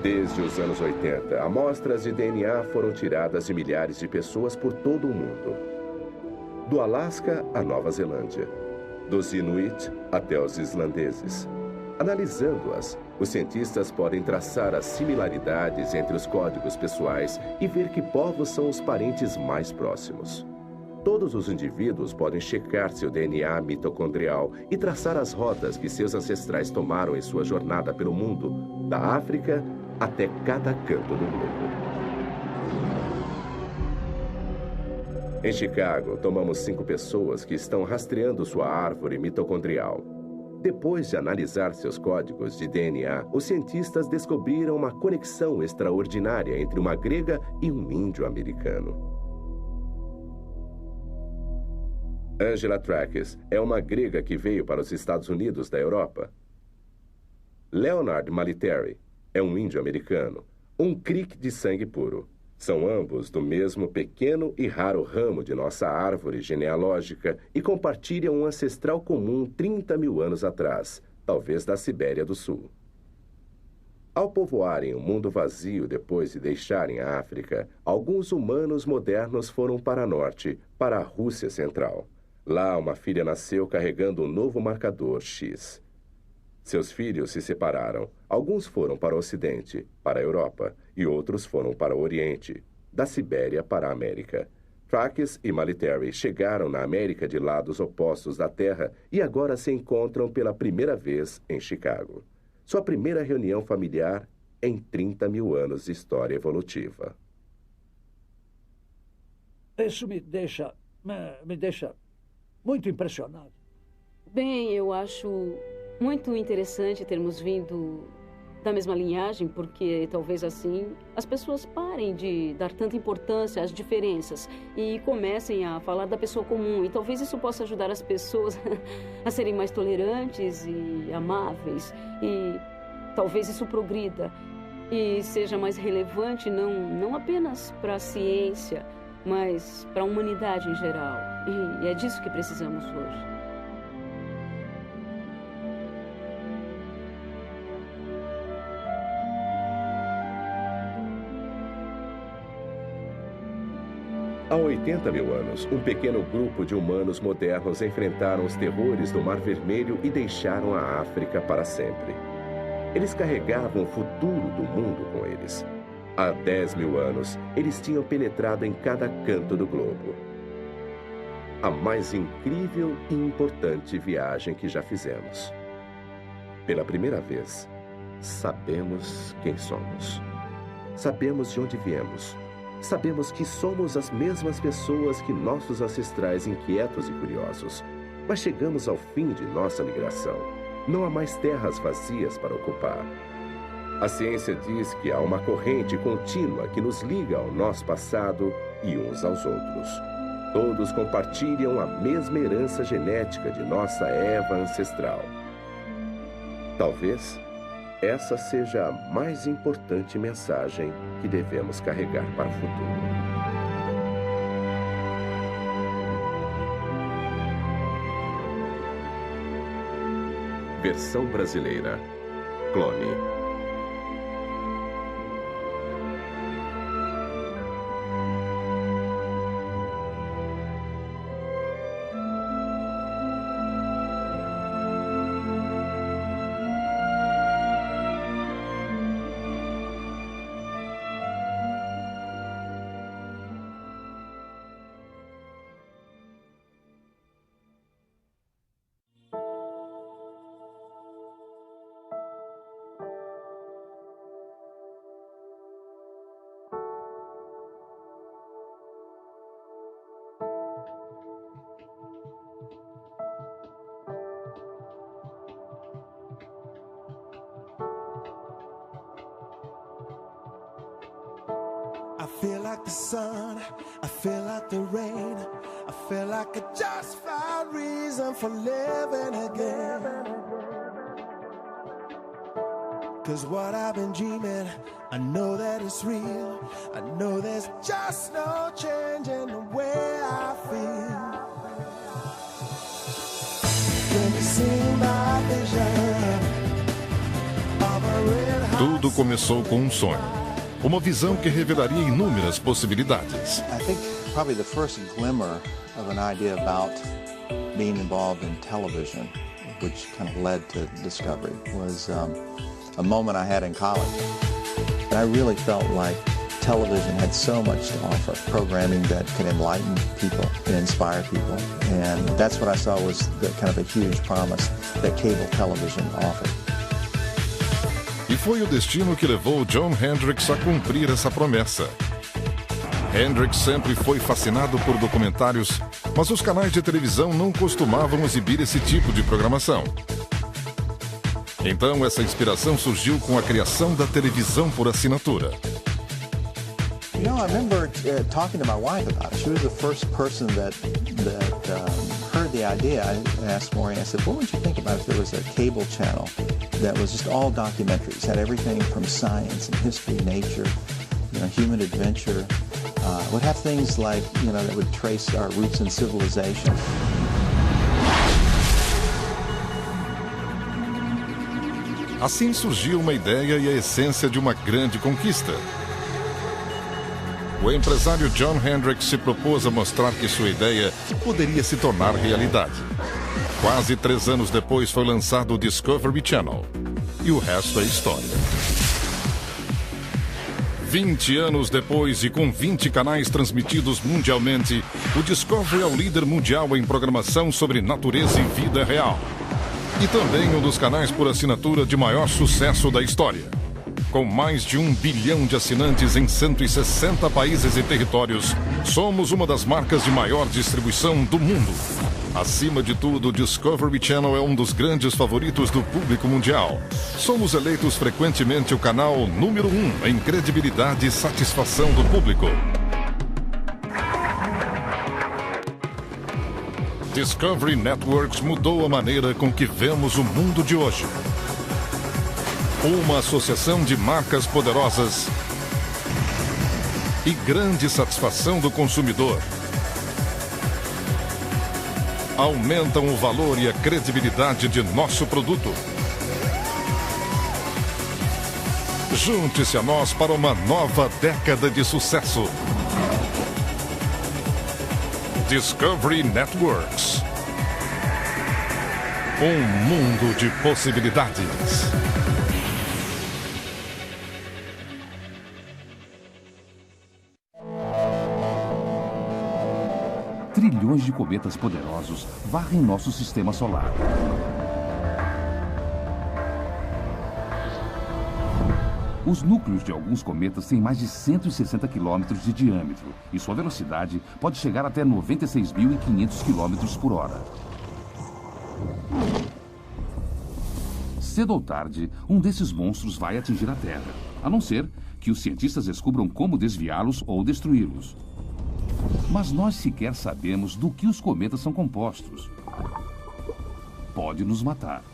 B: Desde os anos 80, amostras de DNA foram tiradas de milhares de pessoas por todo o mundo. Do Alasca à Nova Zelândia, dos Inuit até os islandeses. Analisando-as, os cientistas podem traçar as similaridades entre os códigos pessoais e ver que povos são os parentes mais próximos. Todos os indivíduos podem checar seu DNA mitocondrial e traçar as rotas que seus ancestrais tomaram em sua jornada pelo mundo, da África até cada canto do globo. Em Chicago, tomamos 5 pessoas que estão rastreando sua árvore mitocondrial. Depois de analisar seus códigos de DNA, os cientistas descobriram uma conexão extraordinária entre uma grega e um índio americano. Angela Trackes é uma grega que veio para os Estados Unidos da Europa. Leonard Maliteri é um índio americano, um Creek de sangue puro. São ambos do mesmo pequeno e raro ramo de nossa árvore genealógica e compartilham um ancestral comum 30.000 anos atrás, talvez da Sibéria do Sul. Ao povoarem o mundo vazio depois de deixarem a África, alguns humanos modernos foram para norte, para a Rússia Central. Lá, uma filha nasceu carregando um novo marcador X. Seus filhos se separaram. Alguns foram para o Ocidente, para a Europa, e outros foram para o Oriente, da Sibéria para a América. Trackes e Maliteri chegaram na América de lados opostos da Terra e agora se encontram pela primeira vez em Chicago. Sua primeira reunião familiar em 30.000 anos de história evolutiva.
F: Isso me deixa muito impressionado.
H: Bem, eu acho muito interessante termos vindo da mesma linhagem, porque talvez assim as pessoas parem de dar tanta importância às diferenças e comecem a falar da pessoa comum. E talvez isso possa ajudar as pessoas a serem mais tolerantes e amáveis. E talvez isso progrida e seja mais relevante não apenas para a ciência, mas para a humanidade em geral. E é disso que precisamos hoje.
B: Há 80.000 anos, um pequeno grupo de humanos modernos enfrentaram os terrores do Mar Vermelho e deixaram a África para sempre. Eles carregavam o futuro do mundo com eles. Há 10.000 anos, eles tinham penetrado em cada canto do globo. a mais incrível e importante viagem que já fizemos. Pela primeira vez, sabemos quem somos. Sabemos de onde viemos. Sabemos que somos as mesmas pessoas que nossos ancestrais inquietos e curiosos. Mas chegamos ao fim de nossa migração. Não há mais terras vazias para ocupar. A ciência diz que há uma corrente contínua que nos liga ao nosso passado e uns aos outros. Todos compartilham a mesma herança genética de nossa Eva ancestral. Talvez essa seja a mais importante mensagem que devemos carregar para o futuro. Versão brasileira. Clone.
K: I feel like the sun, I feel like the rain, I feel like I just found reason for living again. 'Cause what I've been dreaming, I know that it's real. I know there's just no change in the way I feel. Can you see my vision of a red hot
L: Tudo começou com um sonho. Uma visão que revelaria inúmeras possibilidades.
M: I think probably the first glimmer of an idea about being involved in television, which kind of led to Discovery, was a moment I had in college. And I really felt like television had so much to offer, programming that can enlighten people and inspire people. And that's what I saw was the kind of a huge promise that cable television offered.
L: E foi o destino que levou John Hendricks a cumprir essa promessa. Hendricks sempre foi fascinado por documentários, mas os canais de televisão não costumavam exibir esse tipo de programação. Então, essa inspiração surgiu com a criação da televisão por assinatura.
M: You know, I remember talking to my wife about it. She was the first person that heard the idea. I asked Maureen, I said, what would you think about if there was a cable channel that was just all documentaries, had everything from science and history, nature, you know, human adventure, would have things like, you know, that would trace our roots in civilization.
L: Assim surgiu uma ideia e a essência de uma grande conquista. O empresário John Hendricks se propôs a mostrar que sua ideia poderia se tornar realidade. Quase 3 anos depois foi lançado o Discovery Channel. E o resto é história. 20 anos depois e com 20 canais transmitidos mundialmente, o Discovery é o líder mundial em programação sobre natureza e vida real. E também um dos canais por assinatura de maior sucesso da história. Com mais de 1 bilhão de assinantes em 160 países e territórios, somos uma das marcas de maior distribuição do mundo. Acima de tudo, o Discovery Channel é um dos grandes favoritos do público mundial. Somos eleitos frequentemente o canal número 1 em credibilidade e satisfação do público. Discovery Networks mudou a maneira com que vemos o mundo de hoje. Uma associação de marcas poderosas e grande satisfação do consumidor. Aumentam o valor e a credibilidade de nosso produto. Junte-se a nós para uma nova década de sucesso. Discovery Networks. Um mundo de possibilidades.
N: Trilhões de cometas poderosos varrem nosso sistema solar. Os núcleos de alguns cometas têm mais de 160 quilômetros de diâmetro e sua velocidade pode chegar até 96.500 quilômetros por hora. Cedo ou tarde, um desses monstros vai atingir a Terra, a não ser que os cientistas descubram como desviá-los ou destruí-los. Mas nós sequer sabemos do que os cometas são compostos. Pode nos matar.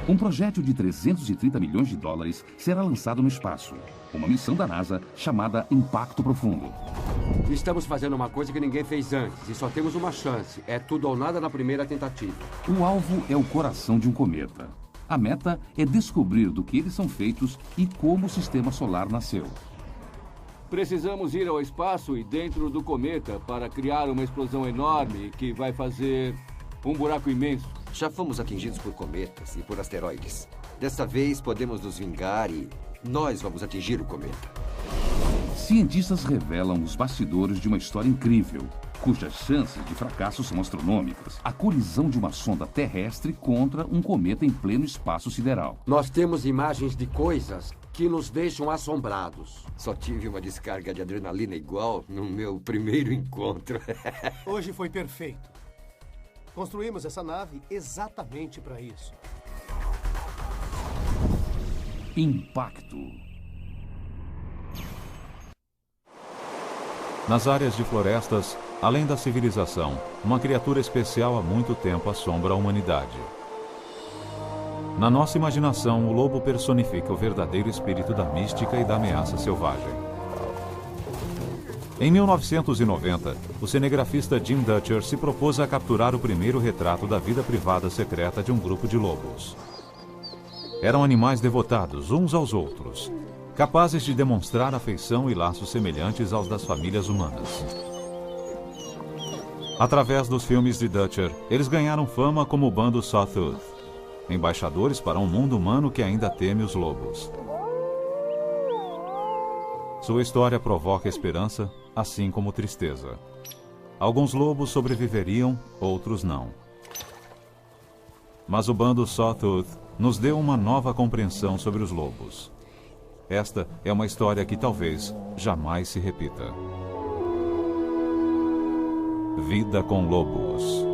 N: Um projétil de 330 milhões de dólares será lançado no espaço. Uma missão da NASA chamada Impacto Profundo.
O: Estamos fazendo uma coisa que ninguém fez antes e só temos uma chance. É tudo ou nada na primeira tentativa.
N: O alvo é o coração de um cometa. A meta é descobrir do que eles são feitos e como o sistema solar nasceu.
P: Precisamos ir ao espaço e dentro do cometa para criar uma explosão enorme que vai fazer um buraco imenso.
Q: Já fomos atingidos por cometas e por asteroides. Desta vez podemos nos vingar e nós vamos atingir o cometa.
N: Cientistas revelam os bastidores de uma história incrível, cujas chances de fracasso são astronômicas. A colisão de uma sonda terrestre contra um cometa em pleno espaço sideral.
O: Nós temos imagens de coisas que nos deixam assombrados.
Q: Só tive uma descarga de adrenalina igual no meu primeiro encontro.
G: Hoje foi perfeito. Construímos essa nave exatamente para isso.
N: Impacto.
R: Nas áreas de florestas, além da civilização, uma criatura especial há muito tempo assombra a humanidade. Na nossa imaginação, o lobo personifica o verdadeiro espírito da mística e da ameaça selvagem. Em 1990, o cinegrafista Jim Dutcher se propôs a capturar o primeiro retrato da vida privada secreta de um grupo de lobos. Eram animais devotados uns aos outros, capazes de demonstrar afeição e laços semelhantes aos das famílias humanas. Através dos filmes de Dutcher, eles ganharam fama como o bando Sawtooth, embaixadores para um mundo humano que ainda teme os lobos. Sua história provoca esperança, assim como tristeza. Alguns lobos sobreviveriam, outros não. Mas o bando Sawtooth nos deu uma nova compreensão sobre os lobos. Esta é uma história que talvez jamais se repita. Vida com lobos.